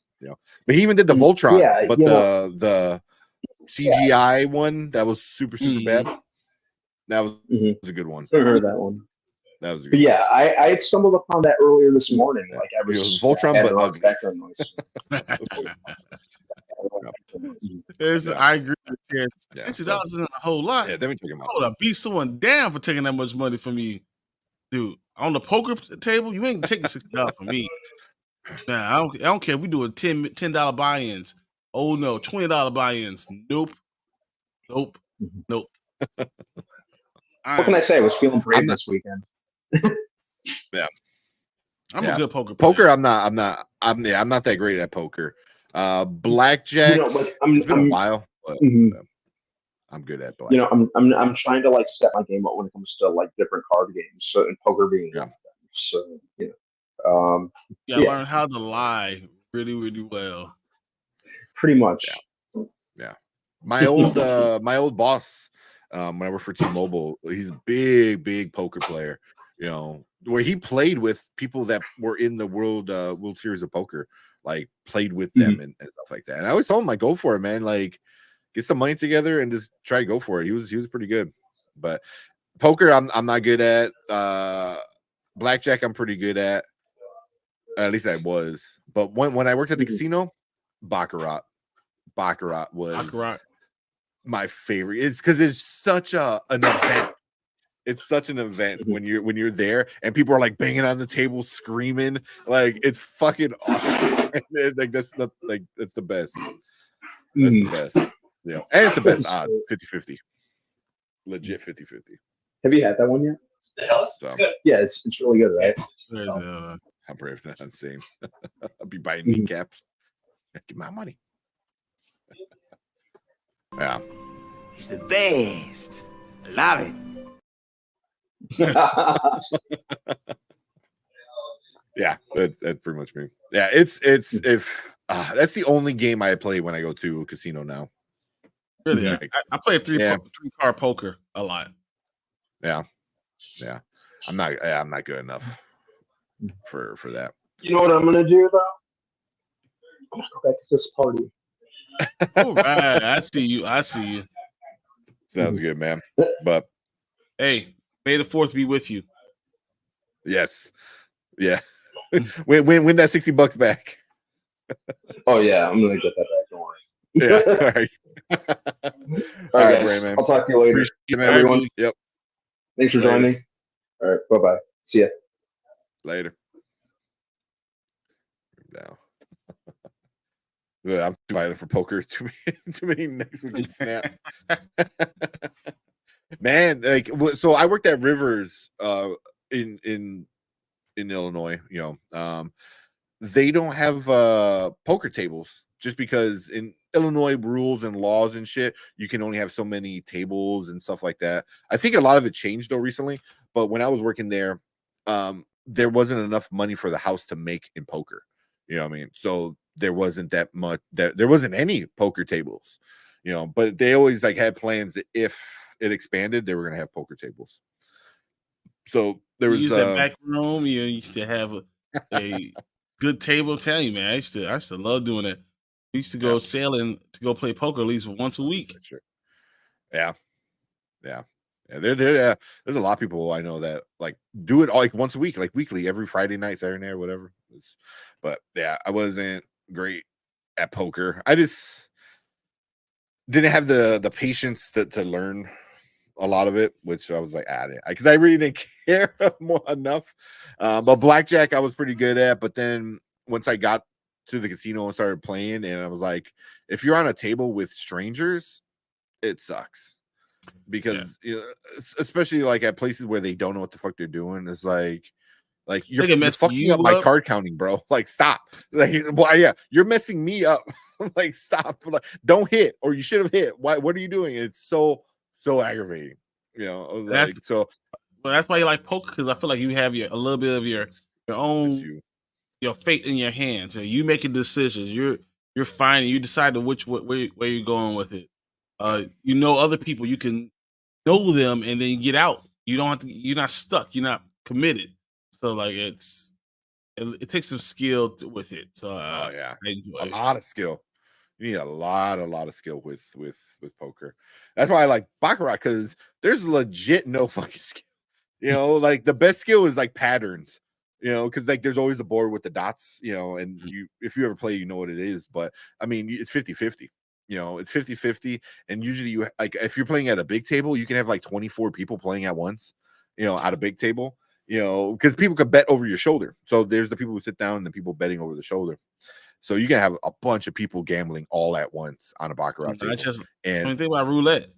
But he even did the Voltron, but the CGI one that was super bad. That was a good one. I heard that one. That was a good But yeah, I had stumbled upon that earlier this morning. Like I was Voltron, had but a rough ugly. background noise. I agree with you. Yeah, $60 isn't a whole lot. Yeah, let me check him out. I would beat someone down for taking that much money from me, dude. On the poker table, you ain't taking $60 from me. Nah, I don't care if we doing $10 buy-ins. Oh no, $20 buy-ins. Nope. Mhm. What can I say? I was feeling brave I'm not- this weekend. I'm Yeah. a good poker player. Poker, I'm not that great at poker. Blackjack, You know, like I'm, it's been a while, but Mhm. I'm good at blackjack. You know, I'm trying to like step my game up when it comes to like different card games. So and poker being Yeah. one of them. So You gotta yeah. learn how to lie really, really well. pretty much. My old boss, when I worked for T-Mobile, he's a big poker player. You know, where he played with people that were in the World Series of Poker, like played with them and stuff like that. And I always told him, like, go for it, man. Like, get some money together and just try to go for it. He was pretty good, but poker, I'm not good at. Blackjack, I'm pretty good at. At least I was. But when I worked at the casino, Baccarat was my favorite. It's because it's such an event. It's such an event when you're there and people are like banging on the table, screaming. Like, it's fucking awesome. Like it's the best. That's the best. You know, and it's the best odd 50-50. Legit 50-50. Have you had that one yet? So Yeah, it's really good, right? I'm brave, not insane. I'll be buying kneecaps. Give my money. Yeah. He's the best. I love it. Yeah, that's pretty much me. Yeah, it's if that's the only game I play when I go to a casino now. Really, Yeah. I play three card poker a lot. Yeah. I'm not good enough for that. You know what I'm gonna do though? I'm gonna go back to this party. All right, I see you. Sounds good, man. But Hey, May the 4th be with you. yes, yeah. win that $60 back. Oh yeah, I'm gonna get that back. Don't worry. Yeah. All right. All right, guys. Bray, Man. I'll talk to you later. Appreciate it, man. Everyone. Yep. Thanks for Later. joining. All right, bye bye. See ya. Later. Now. I'm too violent for poker. Too many necks we can snap. Man, like, so I worked at Rivers in Illinois. You know, they don't have poker tables just because in Illinois rules and laws and shit, you can only have so many tables and stuff like that. I think a lot of it changed though recently, but when I was working there, there wasn't enough money for the house to make in poker. You know what I mean? So there wasn't that much there wasn't any poker tables, you know, but they always like had plans that if it expanded, they were gonna have poker tables. So there was that back room. You used to have a good table. I'm telling you, man, I used to love doing it. We used to go sailing to go play poker at least once a week. Sure. Yeah. There's a lot of people I know that like do it all like once a week, like weekly, every Friday night, Saturday night, or whatever. But yeah, I wasn't great at poker. I just didn't have the patience to learn a lot of it, which I was like, because I really didn't care enough. But blackjack, I was pretty good at. But then once I got to the casino and started playing, and I was like, if you're on a table with strangers, it sucks. Because you know, especially like at places where they don't know what the fuck they're doing, it's like you're fucking up my card counting, bro. Like, stop. Like, well, yeah, you're messing me up. Like, stop. Like, don't hit, or you should have hit. Why? What are you doing? It's so aggravating. You know, that's why you like poker, because I feel like you have a little bit of your own your fate in your hands, and you making decisions. You're finding. You decide which way you're going with it. You know other people. You can know them, and then you get out. You don't have to. You're not stuck. You're not committed. So like it takes some skill with it. So I enjoy a lot of skill. You need a lot of skill with poker. That's why I like baccarat, because there's legit no fucking skill. You know, like the best skill is like patterns. You know, because like there's always a board with the dots. You know, and if you ever play, you know what it is. But I mean, it's 50-50. You know, it's 50-50, and usually if you're playing at a big table, you can have like 24 people playing at once. You know, at a big table. you know, because people could bet over your shoulder. So there's the people who sit down and the people betting over the shoulder. So you can have a bunch of people gambling all at once on a baccarat table. Not just And think about roulette.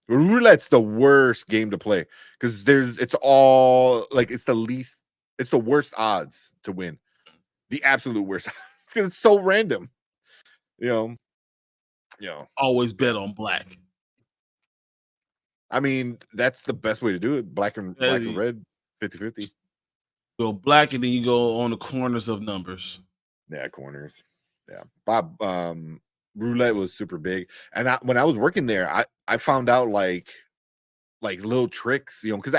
Roulette's the worst game to play because it's all like it's the worst odds to win. The absolute worst. It's so random. You know. Always bet on black. I mean, that's the best way to do it. Black and red, 50-50. Go black and then you go on the corners of numbers. Yeah, corners. Yeah. Bob, roulette was super big. And when I was working there, I found out like little tricks, you know, because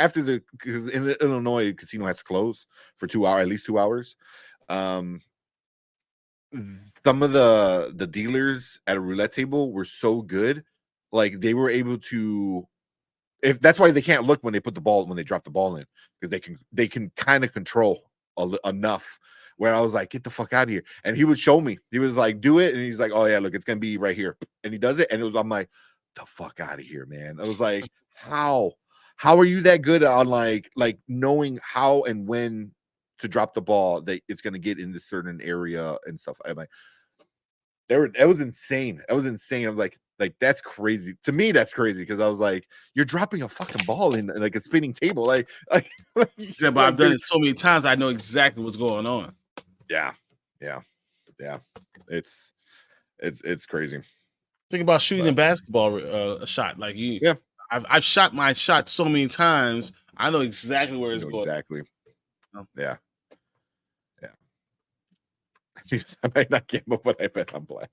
in Illinois, the casino has to close for 2 hours, at least 2 hours. Some of the dealers at a roulette table were so good, like they were able to. If that's why they can't look when they drop the ball in, because they can kind of control enough. Where I was like, get the fuck out of here. And he would show me. He was like, do it. And he's like, oh yeah, look, it's gonna be right here. And he does it. And I'm like, the fuck out of here, man. I was like, how are you that good on like knowing how and when to drop the ball that it's gonna get in this certain area and stuff? I'm like, that was insane. That was insane. I was like that's crazy. To me, that's crazy because I was like, you're dropping a fucking ball in like a spinning table. Like yeah, but I've done it so many times. I know exactly what's going on. Yeah. It's crazy. Think about shooting a basketball a shot. Like you. Yeah. I've shot my shot so many times. I know exactly where it's going. Exactly. Yeah. I might not gamble, but I bet I'm black.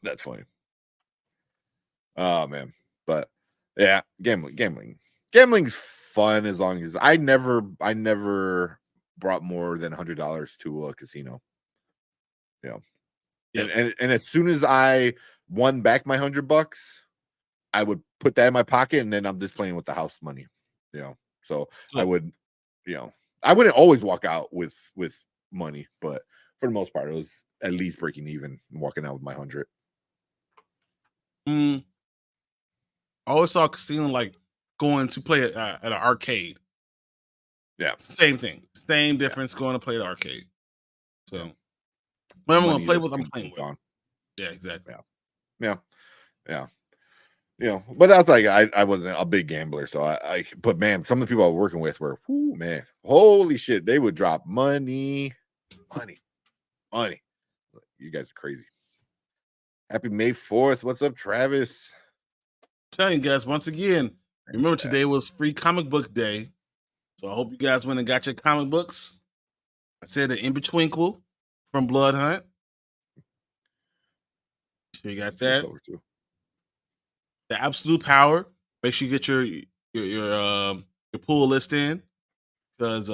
That's funny. Oh man. But yeah, gambling's fun as long as I never brought more than $100 to a casino. You know. Yep. And as soon as I won back my $100, I would put that in my pocket and then I'm just playing with the house money. You know. So I would, you know, I wouldn't always walk out with money, but for the most part, it was at least breaking even and walking out with my 100. I always saw casino like going to play at an arcade. Yeah. Same thing. Same difference going to play at arcade. So whatever I'm going to play with, I'm playing with. Yeah, exactly. Yeah. You know, but I was like, I wasn't a big gambler, so but man, some of the people I was working with were, man, holy shit, they would drop money. You guys are crazy. Happy May 4th. What's up, Travis? Telling you guys once again, remember today was Free Comic Book Day, so I hope you guys went and got your comic books. I said the In-Betwinkle from Blood Hunt. Sure you got that. The Absolute Power. Make sure you get your pull list in, because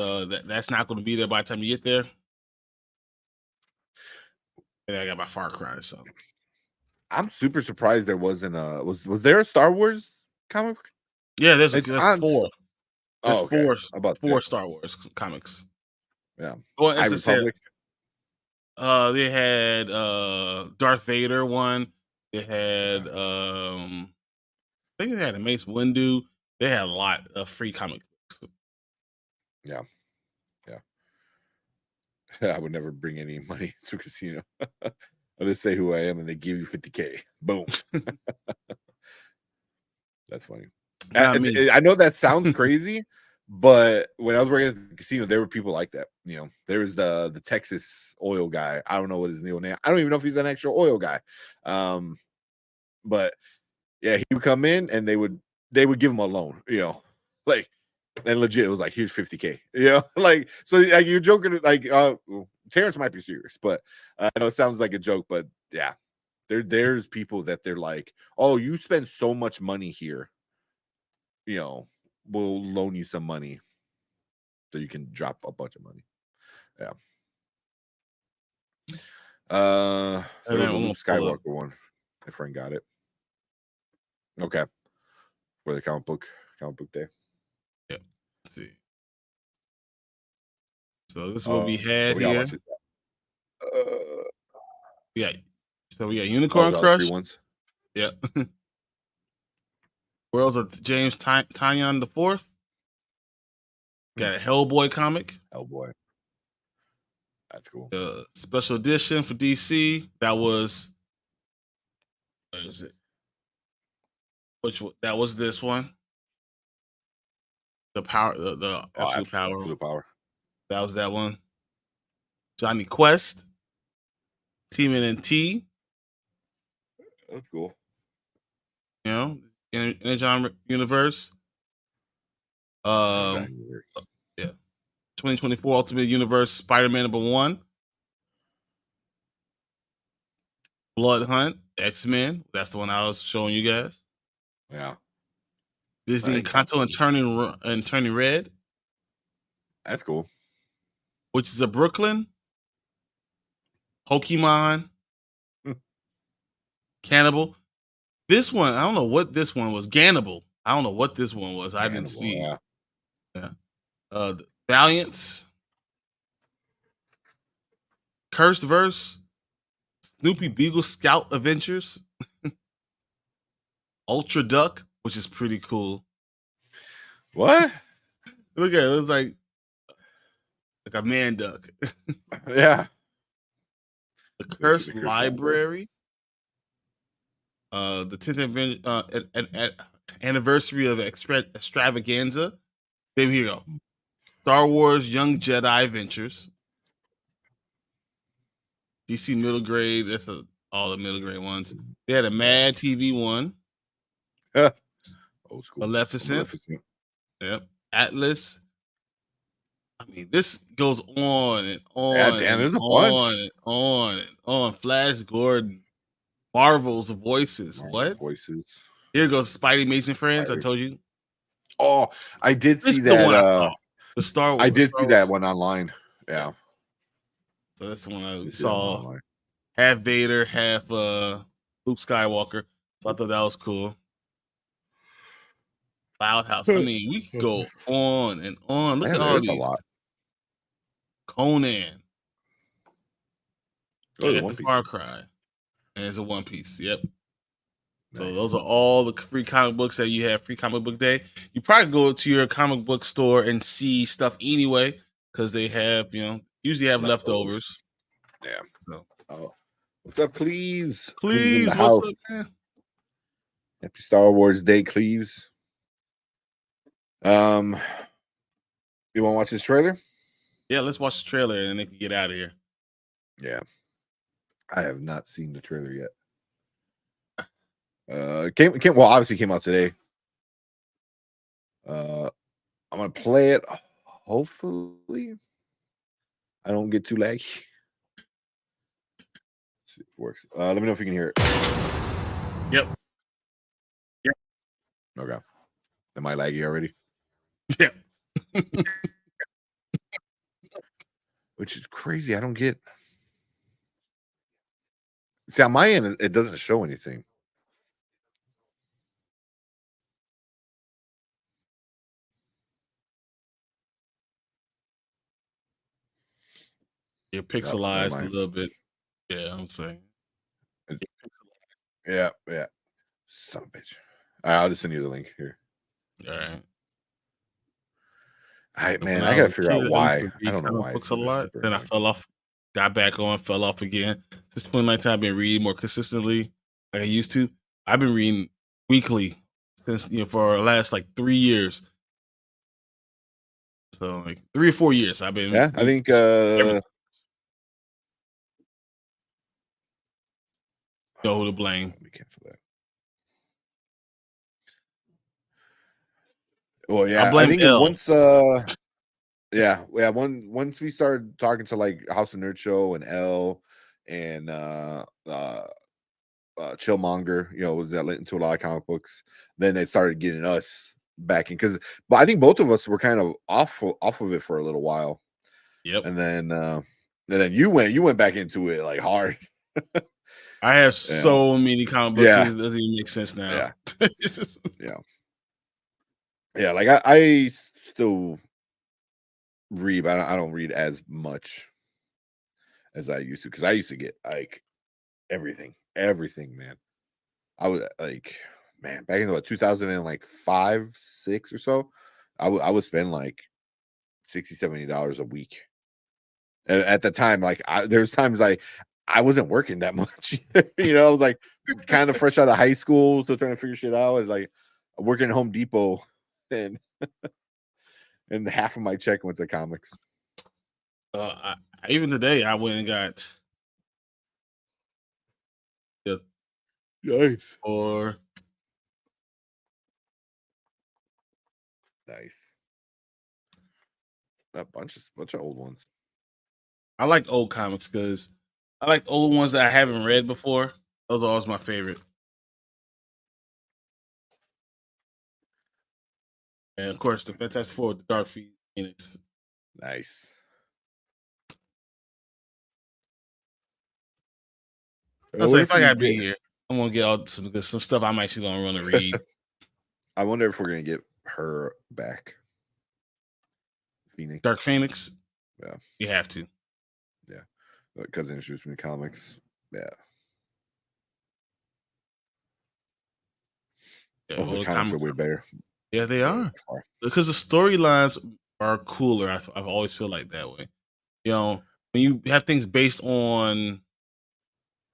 that's not going to be there by the time you get there. And I got my Far Cry. So I'm super surprised there wasn't was there a Star Wars comic? Yeah, that's 4. That's four Star Wars comics. Yeah. Well, as I said, they had Darth Vader one. They had I think they had a Mace Windu. They had a lot of free comic books. Yeah. I would never bring any money to a casino. I'll just say who I am and they give you $50K. Boom. That's funny. I know that sounds crazy, but when I was working at the casino, there were people like that. You know, there was the Texas oil guy. I don't know what his name is. I don't even know if he's an actual oil guy. But yeah, he would come in and they would give him a loan, you know, like, and legit, it was like, here's $50K, you know, like, so like you're joking, like, Terrence might be serious, but I know it sounds like a joke, but yeah, there's people that they're like, oh, you spend so much money here, you know, we'll loan you some money so you can drop a bunch of money. Yeah. So the Luke Skywalker one. My friend got it. Okay. For the comic book day. Yeah. Let's see. So this is what we had here. Yeah. So we got Unicorn Crush. Ones. Yeah. Worlds of James Tynion the Fourth. Got a Hellboy comic. Hellboy. That's cool. Special edition for DC. That was. What is it? That was this one. The power, the absolute power. Absolute power. That was that one. Johnny Quest. TMNT. That's cool. You know, Energon Universe. Yeah. 2024 Ultimate Universe Spider-Man #1. Blood Hunt, X-Men. That's the one I was showing you guys. Yeah. Disney Encanto and Turning Red. That's cool. Which is a Brooklyn. Pokemon. Cannibal. This one, I don't know what this one was. Gannibal. I don't know what this one was. I didn't see. Yeah. Valiants. Cursed Verse. Snoopy Beagle Scout Adventures. Ultra Duck, which is pretty cool. What? Look at it. It looks like a man duck. Yeah. The Cursed Library. The 10th anniversary of Extravaganza. There you go. Star Wars Young Jedi Adventures. DC Middle Grade. That's all the middle grade ones. They had a Mad TV one. Old school. Maleficent. Yep. Atlas. I mean, this goes on and on. Yeah, damn, there's a bunch. And on and on. Flash Gordon. Marvel's Voices. What? Voices. Here goes Spidey Amazing Friends. I told you. Oh, I did This see is the that. one I saw. The Star Wars. I did see that one online. Yeah. So that's the one I saw. Half Vader, half Luke Skywalker. So I thought that was cool. Loud House. I mean, we could go on and on. Look at all these. Conan. The Far Cry. And it's a One Piece. Yep. So those are all the free comic books that you have. Free comic book day. You probably go to your comic book store and see stuff anyway, because they have, usually have leftovers. Yeah. So, what's up, Cleves? Cleves, what's up, man? Happy Star Wars Day, Cleves. You want to watch this trailer? Yeah, let's watch the trailer and then they can get out of here. Yeah. I have not seen the trailer yet. Obviously came out today. I'm gonna play it. Hopefully, I don't get too laggy. Let's see if it works. Let me know if you can hear it. Yep. Okay. Am I laggy already? Yeah. Which is crazy. I don't get. See, on my end, it doesn't show anything. You're pixelized a little bit. Yeah, I'm saying. Yeah. Son of a bitch. All right, I'll just send you the link here. All right. All right, man. I gotta figure out why. I don't know why. Books a lot. Then I fell off, got back on, fell off again. Since 2019, I've been reading more consistently like I used to. I've been reading weekly since for the last 3 years. So 3 or 4 years I've been. Yeah, I think. Know who to blame. Let me cancel that. Well, yeah, I think once once we started talking to House of Nerd Show and L and Chillmonger, that led into a lot of comic books, then it started getting us back in, but I think both of us were kind of off of it for a little while. Yep. And then you went back into it hard. I have so many comic books. It doesn't even make sense now. Yeah, I still read, but I don't read as much as I used to, because I used to get everything, man. I was man, back in 2005, 6 or so, I would spend like $60-$70 a week. And at the time, like there's times I wasn't working that much. I was like kind of fresh out of high school, still trying to figure shit out, and like working at Home Depot, and and half of my check went to comics. Even today, I went and got Nice. or Nice. A bunch of old ones. I like old comics because I like old ones that I haven't read before. Those are always my favorite. And of course, the Fantastic Four with the Dark Phoenix. Nice. I'll say if I gotta be here, I'm gonna get all some stuff I'm actually gonna run to read. I wonder if we're gonna get her back. Phoenix. Dark Phoenix. Yeah. You have to. Yeah. Because introduced me to comics. Yeah. Yeah, the comics are way better. Yeah, they are. Because the storylines are cooler. I've always feel like that way. When you have things based on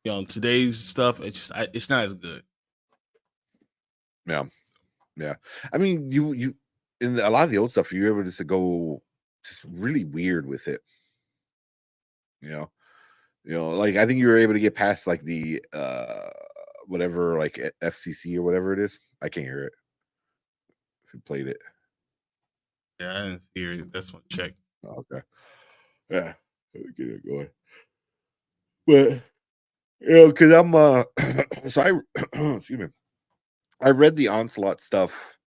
today's stuff, it's not as good. Yeah. I mean, you in a lot of the old stuff, you're able to go just really weird with it. Like I think you were able to get past like the whatever, like FCC or whatever it is. I can't hear it. If you played it. Yeah, I didn't hear it. That's one check. Oh, okay. Yeah. Get it going. But because I'm so excuse me. I read the Onslaught stuff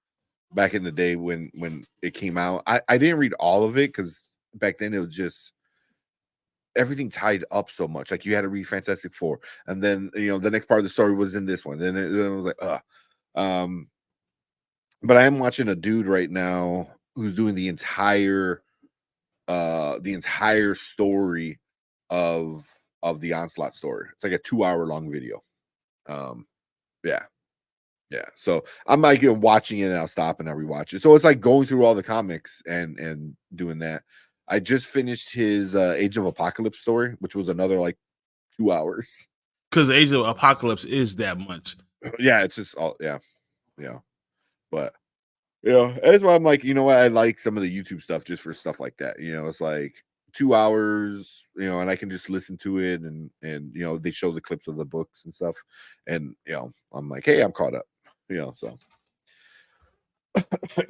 back in the day when it came out. I didn't read all of it because back then it was just everything tied up so much. Like you had to read Fantastic Four, and then the next part of the story was in this one. And it was like, but I am watching a dude right now who's doing the entire story of the Onslaught story. It's like a 2-hour long video. Yeah. So I'm like watching it and I'll stop and I'll rewatch it. So it's like going through all the comics and doing that. I just finished his Age of Apocalypse story, which was another like 2 hours. Because Age of Apocalypse is that much. Yeah, it's just all But that's why I'm like, you know what? I like some of the YouTube stuff just for stuff like that. It's like 2 hours, and I can just listen to it and they show the clips of the books and stuff. And I'm like, hey, I'm caught up. So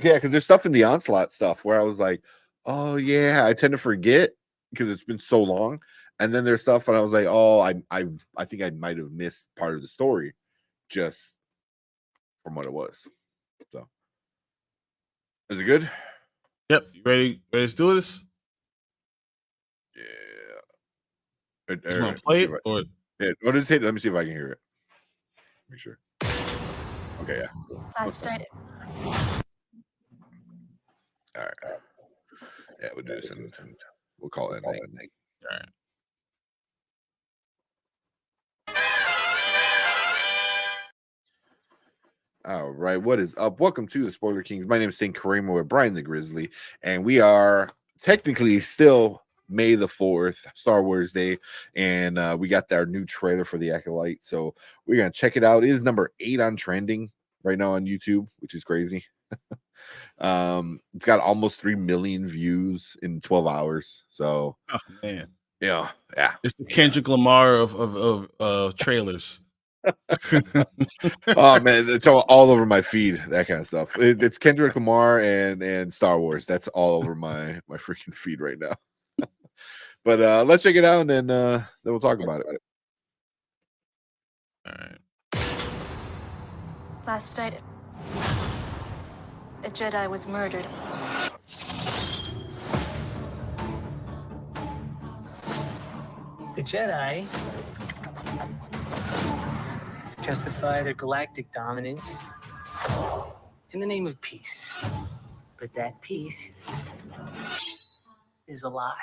yeah, because there's stuff in the Onslaught stuff where I was like, oh yeah, I tend to forget because it's been so long. And then there's stuff and I was like, oh, I think I might have missed part of the story just from what it was. So is it good? Yep. You ready to do this? Yeah. You want to play it? What does it say? Let me see if I can hear it. Make sure. Okay, yeah. Last night. All right. Yeah, we'll do this and we'll call it a night. All right. All right, what is up? Welcome to the Spoiler Kings. My name is Sting Karamo with Brian the Grizzly, and we are technically still May the 4th, Star Wars Day, and we got our new trailer for the Acolyte, so we're gonna check it out. It is number 8 on trending right now on YouTube, which is crazy. It's got almost 3 million views in 12 hours. So, oh man, yeah, it's the Kendrick Lamar of trailers. Oh man, it's all over my feed, that kind of stuff. It's Kendrick Lamar and Star Wars. That's all over my freaking feed right now. But let's check it out and then we'll talk about it. All right. Last night, a Jedi was murdered. The Jedi justify their galactic dominance in the name of peace. But that peace is a lie.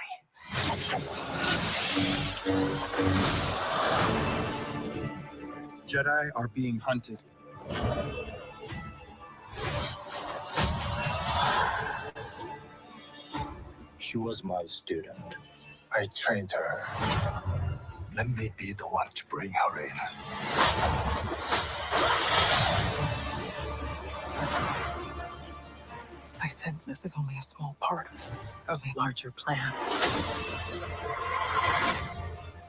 Jedi are being hunted. She was my student. I trained her. Let me be the one to bring her in. I sense this is only a small part of a larger plan.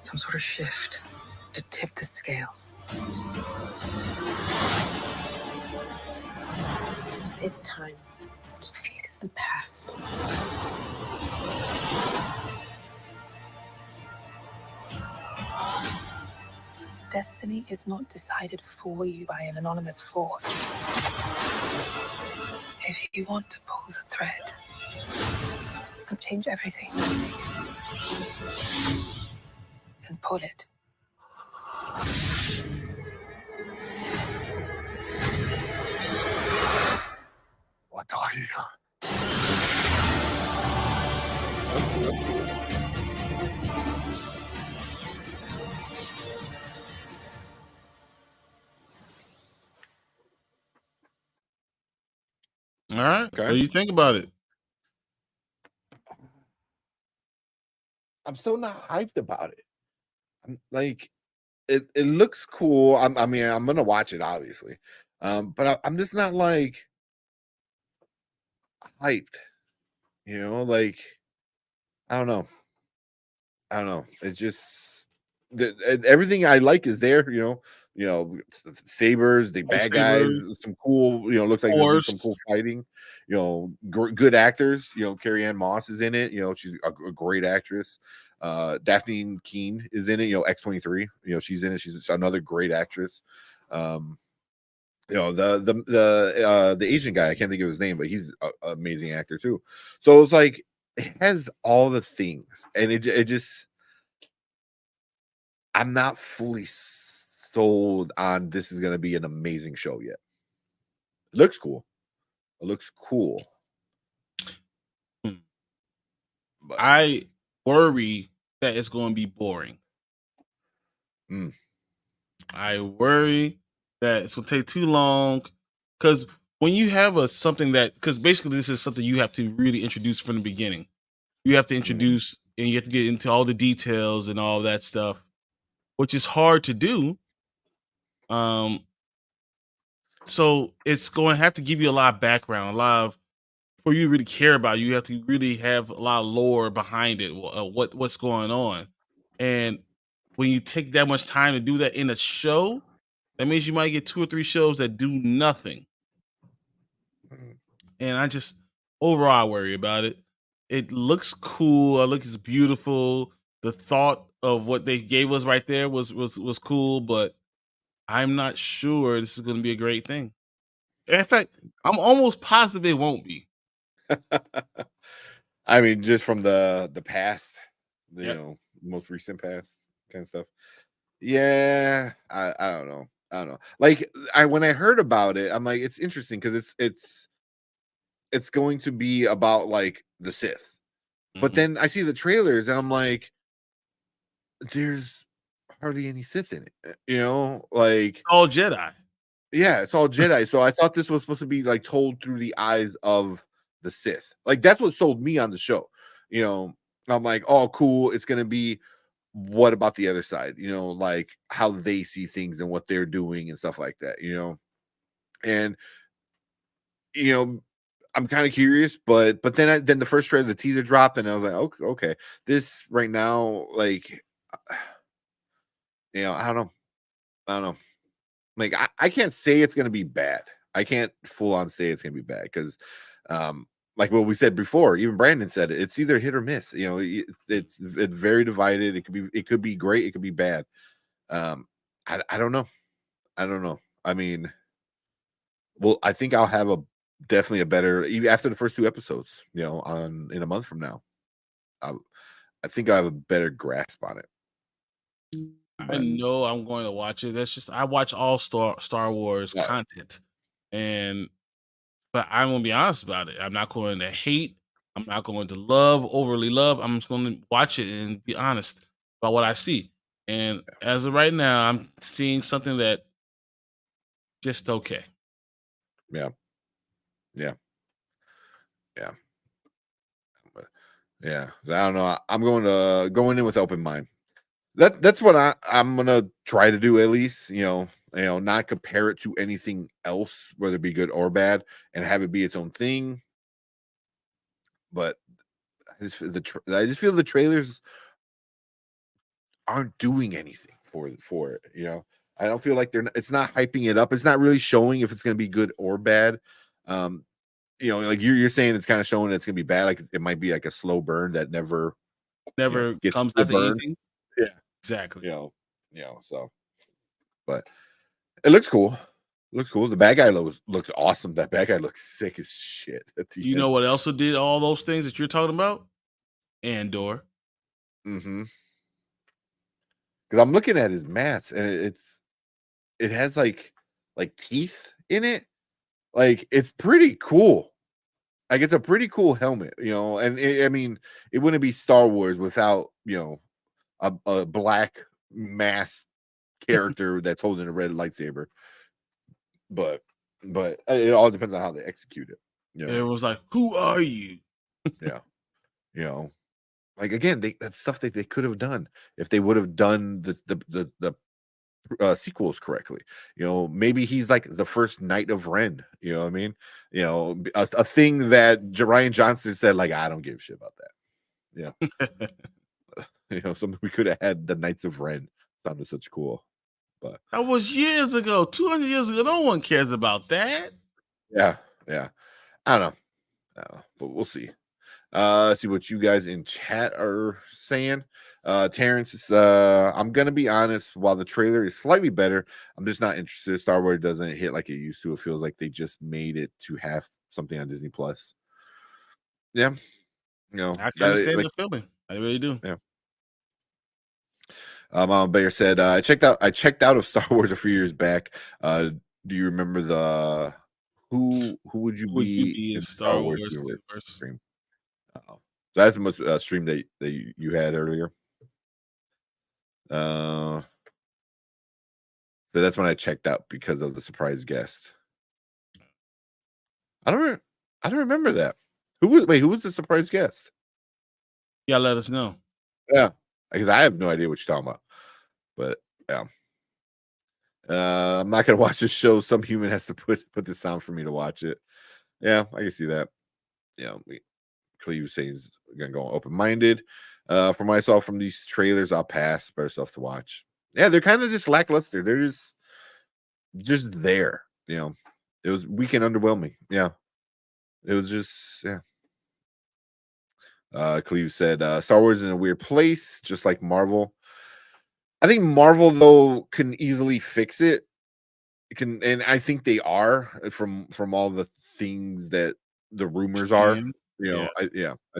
Some sort of shift to tip the scales. It's time to face the past. Destiny is not decided for you by an anonymous force. If you want to pull the thread and change everything, then pull it. What are you? All right. Okay. What do you think about it? I'm still not hyped about it. I'm like, it looks cool. I mean, I'm gonna watch it obviously, but I'm just not like hyped. You know, like I don't know. It just everything I like is there. You know, sabers, the bad guys, Lightsabers. some cool. Looks like there'll be some cool Force. fighting. Good actors. Carrie Ann Moss is in it. She's a great actress. Daphne Keane is in it. X-23. She's in it. She's another great actress. The Asian guy, I can't think of his name, but he's an amazing actor too. So it's like it has all the things, and it just I'm not fully sold on this is going to be an amazing show yet. It looks cool. Hmm. But I worry that it's going to be boring. I worry that it's going to take too long because when you have because basically this is something you have to really introduce from the beginning. You have to introduce and you have to get into all the details and all that stuff, which is hard to do. So it's going to have to give you a lot of background, for you to really care about. You have to really have a lot of lore behind it, what's going on. And when you take that much time to do that in a show, that means you might get 2 or 3 shows that do nothing. And I just overall I worry about it. It looks cool. It's beautiful. The thought of what they gave us right there was cool, but I'm not sure this is going to be a great thing. In fact, I'm almost positive it won't be. I mean, just from the past, Yep. most recent past kind of stuff. Yeah, I don't know. Like when I heard about it, I'm like, it's interesting because it's going to be about like the Sith. But Mhm. then I see the trailers and I'm like, there's hardly any Sith in it. Like All Jedi. yeah, it's all Jedi. So I thought this was supposed to be like told through the eyes of the Sith. Like that's what sold me on the show. I'm like, oh, cool. It's gonna be what about the other side? Like how they see things and what they're doing and stuff like that. And I'm kind of curious, but then the first trailer, the teaser dropped, and I was like, okay, this right now, like, I don't know. Like, I can't say it's gonna be bad. I can't full on say it's gonna be bad because, like what we said before, even Brandon said it. It's either hit or miss. It's very divided. It could be great. It could be bad. I don't know. I mean, well, I think I'll have definitely a better even after the first 2 episodes. In a month from now, I think I have a better grasp on it. I know I'm going to watch it. That's just I watch all Star Wars content, but I'm gonna be honest about it. I'm not going to hate. I'm not going to overly love. I'm just going to watch it and be honest about what I see. And as of right now, I'm seeing something that just okay. Yeah. Yeah. Yeah. But, yeah. I don't know. I'm going in with open mind. That's what I'm gonna try to do, at least, not compare it to anything else, whether it be good or bad, and have it be its own thing. But I just feel the trailers aren't doing anything for it. I don't feel like it's not hyping it up. It's not really showing if it's going to be good or bad. Like you're saying, it's kind of showing it's going to be bad. Like it might be like a slow burn that never gets comes the out to burn. anything. Yeah, Exactly. So, but it looks cool. Looks cool. The bad guy looks awesome. That bad guy looks sick as shit. Do you know what else did all those things that you're talking about? Andor. Mm-hmm. Because I'm looking at his mats, and it has like teeth in it. Like, it's pretty cool. Like, it's a pretty cool helmet, and I mean, it wouldn't be Star Wars without a black masked character that's holding a red lightsaber. But it all depends on how they execute it. It was like, who are you? Yeah. Like, again, that's stuff that they could have done if they would have done the sequels correctly. Maybe he's like the first Knight of Ren. You know what I mean? A thing that Rian Johnson said, like, I don't give a shit about that. Yeah. Something we could have had the Knights of Ren. Sounded such cool. But that was years ago, 200 years ago. No one cares about that. Yeah. I don't know, but we'll see. Let's see what you guys in chat are saying. Terrence is, I'm gonna be honest, while the trailer is slightly better, I'm just not interested. Star Wars doesn't hit like it used to. It feels like they just made it to have something on Disney Plus. Yeah. I can understand the feeling. I really do. Yeah. Mama Bear said, I checked out of Star Wars a few years back. Do you remember who would you be in Star Wars universe stream? So that's the most stream that you had earlier. So that's when I checked out because of the surprise guest. I don't remember that. Who was the surprise guest? Yeah, let us know. Yeah, because I have no idea what you're talking about. But yeah. I'm not gonna watch this show. Some human has to put this on for me to watch it. Yeah, I can see that. Cleve saying he's gonna go open-minded. For myself, from these trailers, I'll pass. Better stuff to watch. Yeah, they're kind of just lackluster. They're just there. It was weak and underwhelming. Yeah, it was just Cleve said Star Wars is in a weird place, just like Marvel. I think Marvel, though, can easily fix it. And I think they are from all the things that the rumors are. I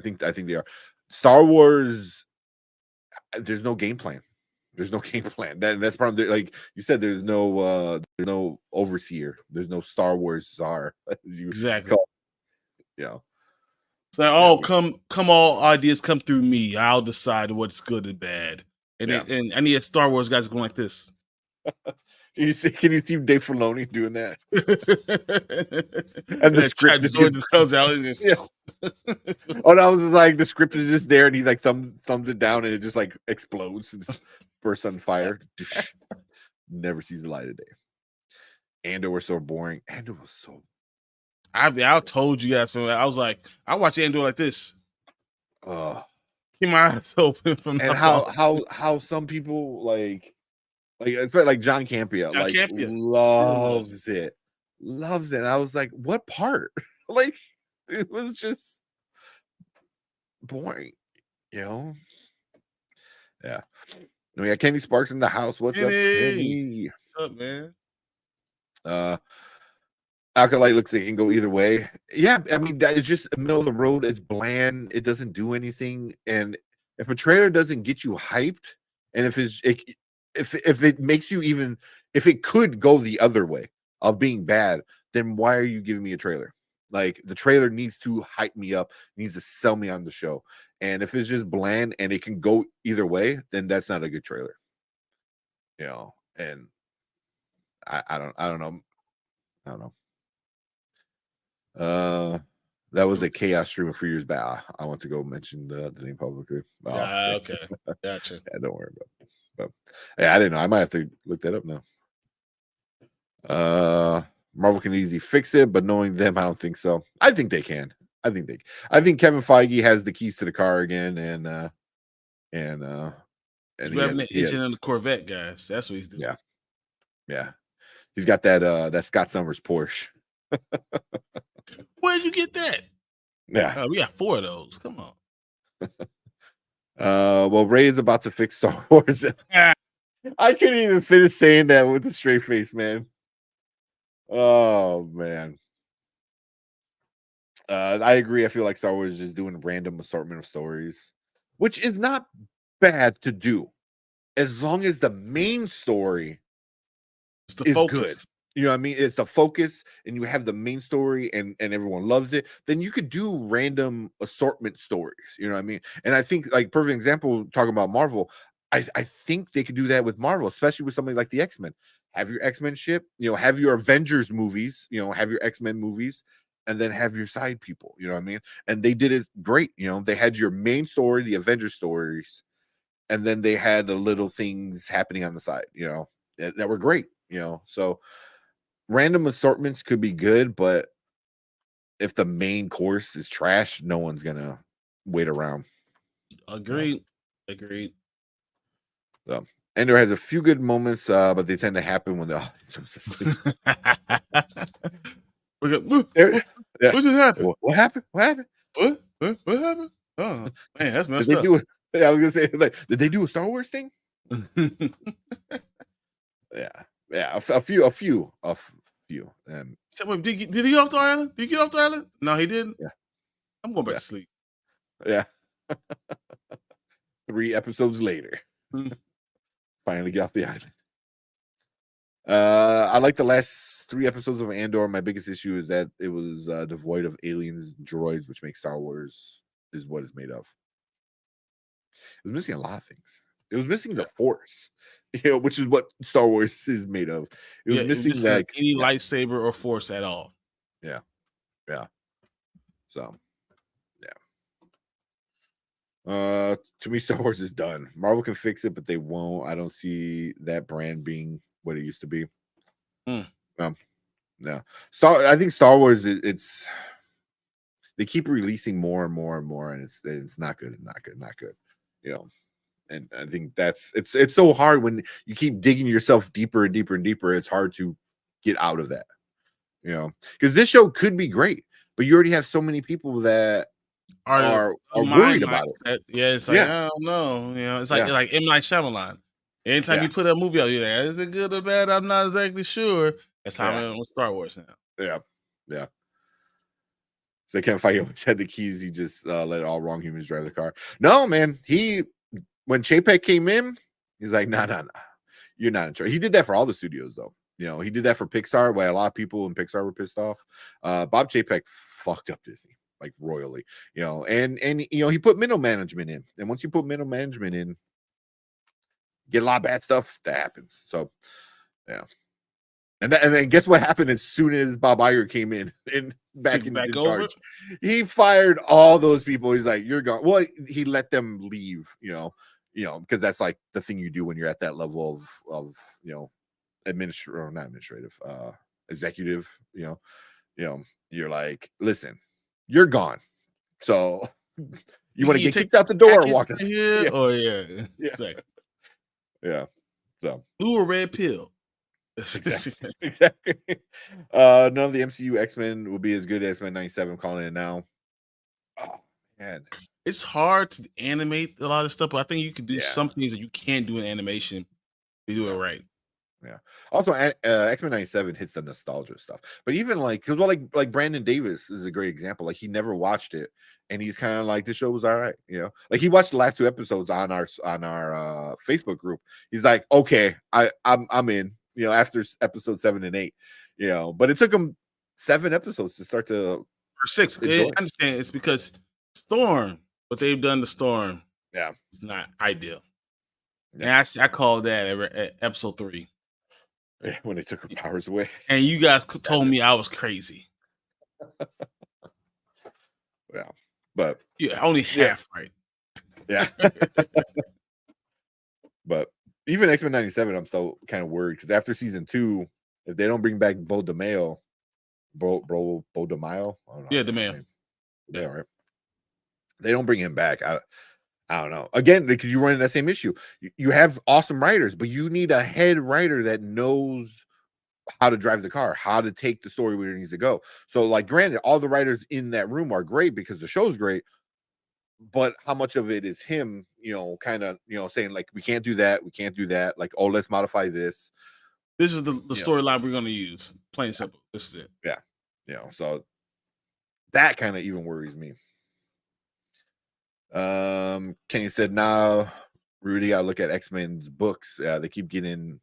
think they are. Star Wars, there's no game plan. There's no game plan. That's part of the, like you said, there's no overseer. There's no Star Wars czar. Exactly. So, come all ideas come through me. I'll decide what's good and bad. And I need a Star Wars guys going like this. Can you see Dave Filoni doing that? And the script just comes out and just oh, no, it was like the script is just there, and he like thumbs it down, and it just like explodes and bursts on fire. Never sees the light of day. Andor was so boring. Andor was so. I told you guys from that. I was like, I watch Andor like this. Keep my eyes open from and how some people like especially like John Campea loves it. And I was like, what part? Like, it was just boring, Yeah. We got Kenny Sparks in the house. What's up, Kenny? What's up, man? Acolyte looks like it can go either way. Yeah, I mean, that is just middle of the road. It's bland. It doesn't do anything. And if a trailer doesn't get you hyped, and if it makes you even, if it could go the other way of being bad, then why are you giving me a trailer? Like, the trailer needs to hype me up, needs to sell me on the show. And if it's just bland and it can go either way, then that's not a good trailer. And I don't know. I don't know. That was a chaos stream a few years back. I want to go mention the name publicly. Okay, gotcha. Yeah, don't worry about it. But yeah, I didn't know. I might have to look that up now. Marvel can easily fix it, but knowing them, I don't think so. I think they can. I think Kevin Feige has the keys to the car again, and He's he revving has, the engine on the Corvette, guys. That's what he's doing. yeah. He's got that Scott Summers Porsche. Where'd you get that? Yeah. We got 4 of those. Come on. Well, Ray is about to fix Star Wars. I couldn't even finish saying that with a straight face, man. Oh man. I agree. I feel like Star Wars is just doing a random assortment of stories, which is not bad to do, as long as the main story is focus. good. You know what I mean? It's the focus, and you have the main story, and everyone loves it. Then you could do random assortment stories. You know what I mean? And I think, like, perfect example, talking about Marvel, I think they could do that with Marvel, especially with something like the X-Men. Have your X-Men ship, have your Avengers movies, have your X-Men movies, and then have your side people. You know what I mean? And they did it great. They had your main story, the Avengers stories, and then they had the little things happening on the side. That were great. So random assortments could be good, but if the main course is trash, no one's gonna wait around. Agreed. So Endor has a few good moments, but they tend to happen when the audience is asleep. What just happened? What happened? What happened? What happened? Oh man, that's messed Did they up. do it? I was gonna say, like, did they do a Star Wars thing? Yeah, a few. Did he get off the island? Did he get off the island? No, he didn't. Yeah, I'm going back to sleep. Yeah. 3 episodes later, finally get off the island. I like the last 3 episodes of Andor. My biggest issue is that it was devoid of aliens, droids, which makes Star Wars is what it's made of. It was missing a lot of things. It was missing the Force, which is what Star Wars is made of. It was missing that any lightsaber or Force at all. Yeah. So, yeah. To me, Star Wars is done. Marvel can fix it, but they won't. I don't see that brand being what it used to be. No. I think Star Wars, it's they keep releasing more and more and more, and it's not good. And I think it's so hard when you keep digging yourself deeper and deeper and deeper. It's hard to get out of that, because this show could be great, but you already have so many people that are worried about it. Yeah, it's like, I don't know. It's like M. Night Shyamalan. Anytime you put a movie out, you're like, is it good or bad? I'm not exactly sure. That's how I'm with Star Wars now. Yeah. So Kevin Feige always had the keys. He just let all wrong humans drive the car. No, man. When Chapek came in, he's like, no. You're not in charge. He did that for all the studios, though. He did that for Pixar, where a lot of people in Pixar were pissed off. Bob Chapek fucked up Disney, like, royally. And he put middle management in. And once you put middle management in, get a lot of bad stuff that happens. So, yeah. And then guess what happened as soon as Bob Iger came in and back in charge? He fired all those people. He's like, you're gone. Well, he let them leave, because that's like the thing you do when you're at that level of executive, you're like, listen, you're gone. So you want to get kicked out the door or walk out? Yeah. Oh yeah. Exactly. Yeah. So blue or red pill. Exactly. None of the MCU X-Men will be as good as X-Men 97. I'm calling it now. Oh man, it's hard to animate a lot of stuff, but I think you can do some things that you can't do in animation. You do it right. Yeah. Also, X-Men 97 hits the nostalgia stuff, but even because like Brandon Davis is a great example. Like, he never watched it, and he's kind of like, the show was all right. Like, he watched the last 2 episodes on our Facebook group. He's like, okay, I'm in. After episode 7 and 8, but it took him 7 episodes to start to or 6. I understand it's because Storm, what they've done to Storm, it's not ideal. Yeah, and I call that episode 3. Yeah, when they took her powers away. And you guys told me I was crazy. Yeah, but Yeah, only half right. Yeah. But even X-Men 97, I'm still kind of worried because after season 2, if they don't bring back Bo DeMaio, Bo DeMaio, I don't know. Yeah, DeMaio. Yeah, right. They don't bring him back. I don't know. Again, because you run into that same issue. You have awesome writers, but you need a head writer that knows how to drive the car, how to take the story where it needs to go. So, like, granted, all the writers in that room are great because the show's great, but how much of it is him, kind of, saying like, we can't do that, like, oh, let's modify this. This is the storyline we're going to use. Plain and simple. This is it. Yeah. So that kind of even worries me. Kenny said, now we really gotta look at X-Men's books. They keep getting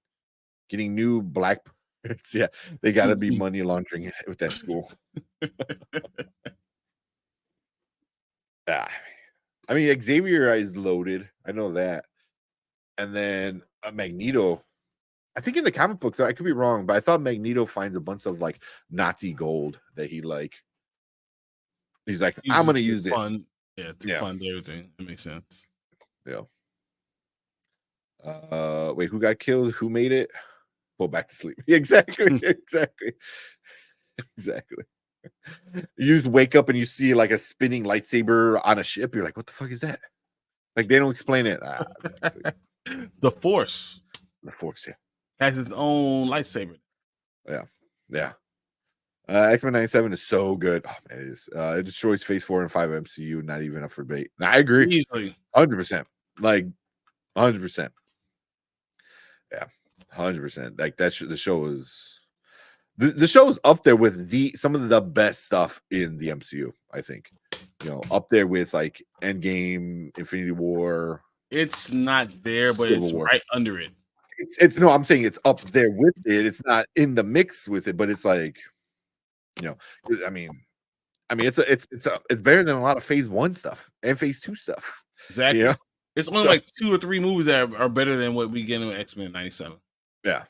new black birds. Yeah, they gotta be money laundering with that school. I mean, Xavier is loaded. I know that. And then Magneto, I think in the comic books, I could be wrong, but I thought Magneto finds a bunch of like Nazi gold that he's like, I'm gonna use it. Fun. Yeah, to fund everything. It makes sense. Yeah. Wait, who got killed? Who made it? Go back to sleep. Exactly. You just wake up and you see like a spinning lightsaber on a ship. You're like, what the fuck is that? Like, they don't explain it. The Force. The Force, yeah. Has its own lightsaber. Yeah. X-Men 97 is so good. Oh, man, it is. It destroys Phase 4 and 5 MCU. Not even up for debate. Now, I agree. Easily. 100%. Like, 100%. Yeah. 100%. Like, the show is... The show is up there with some of the best stuff in the MCU, I think. Up there with, like, Endgame, Infinity War. It's not there, but it's right under it. No, I'm saying it's up there with it. It's not in the mix with it, but it's like... I mean, it's better than a lot of Phase 1 stuff and Phase 2 stuff. Exactly. It's only like 2 or 3 movies that are better than what we get in X-Men 97. Yeah.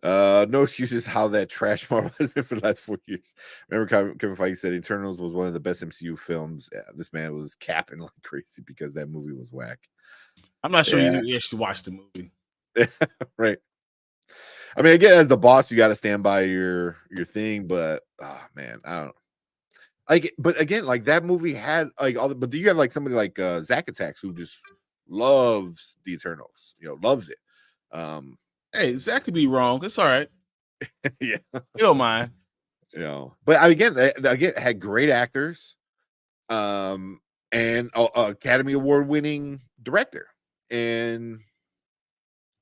No excuses how that trash Marvel has been for the last 4 years. Remember, Kevin Feige said Eternals was one of the best MCU films. Yeah, this man was capping like crazy because that movie was whack. I'm not sure you actually watched the movie. Right. I mean, again, as the boss, you got to stand by your thing, but man, I don't know. Like, but again, like that movie had like but do you have like somebody like Zack Attacks who just loves the Eternals, loves it. Hey, Zack could be wrong. It's all right. Yeah, you don't mind. But again, had great actors, and Academy Award winning director, and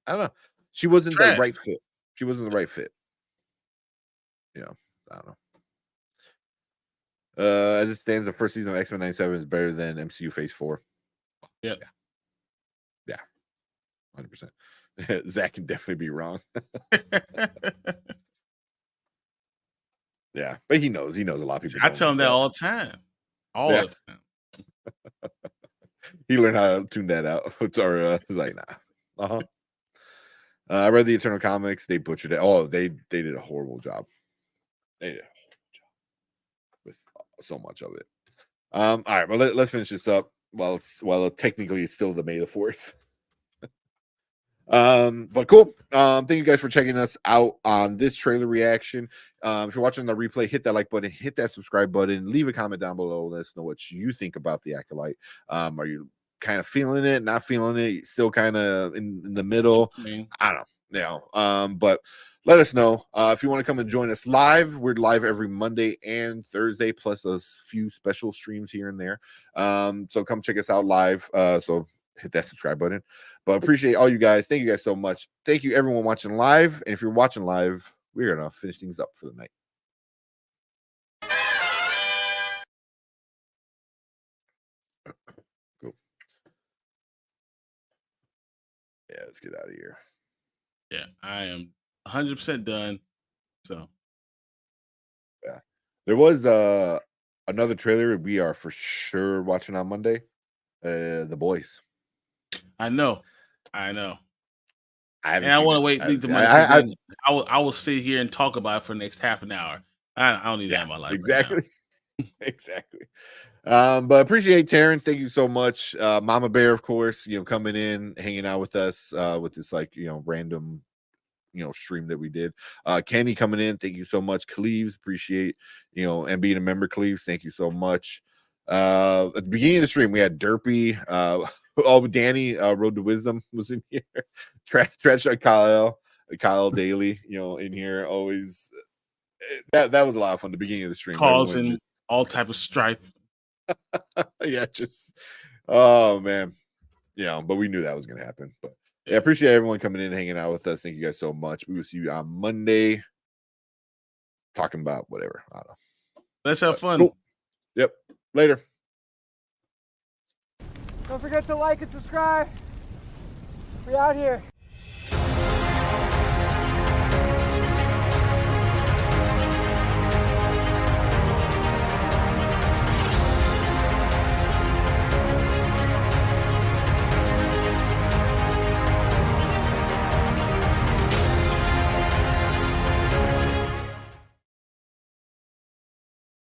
I don't know, she wasn't the right fit. She wasn't the right fit. I don't know. As it stands, the first season of X-Men 97 is better than MCU Phase 4. Yeah. 100%. Zach can definitely be wrong. Yeah, but he knows. He knows a lot of people. I tell him that all the time. All the time. He learned how to tune that out. Or like, nah. I read the Eternal comics. They butchered it. Oh, they did a horrible job. They did a horrible job with so much of it. All right, well, let's finish this up. While technically it's still the May the 4th. But cool. Thank you guys for checking us out on this trailer reaction. If you're watching the replay, hit that like button, hit that subscribe button, leave a comment down below. Let us know what you think about the Acolyte. Are you kind of feeling it, not feeling it, still kind of in the middle? I don't know. But let us know. If you want to come and join us live, we're live every Monday and Thursday, plus a few special streams here and there. So come check us out live. So hit that subscribe button. But appreciate all you guys. Thank you guys so much. Thank you everyone watching live. And if you're watching live, we're gonna finish things up for the night. Cool. Yeah, let's get out of here. Yeah, I am 100% done. So yeah, there was another trailer we are for sure watching on Monday. The Boys. I know. haven't And I seen want it. to wait I leave the haven't money. seen- 'Cause then I will sit here and talk about it for the next half an hour. I don't need that in my life. exactly. Right Exactly. But appreciate Terrence. Thank you so much. Mama Bear, of course, coming in, hanging out with us with this random stream that we did. Kenny coming in, thank you so much. Cleves, appreciate and being a member. Cleves, thank you so much. At the beginning of the stream, we had Derpy. Danny, Road to Wisdom was in here. Trash Kyle Daly, in here always. That was a lot of fun. The beginning of the stream, Calls everyone and all type of strife. oh man, but we knew that was gonna happen. But yeah, appreciate everyone coming in and hanging out with us. Thank you guys so much. We will see you on Monday talking about whatever. I don't know. Let's have fun. Cool. Yep. Later. Don't forget to like and subscribe. We out here.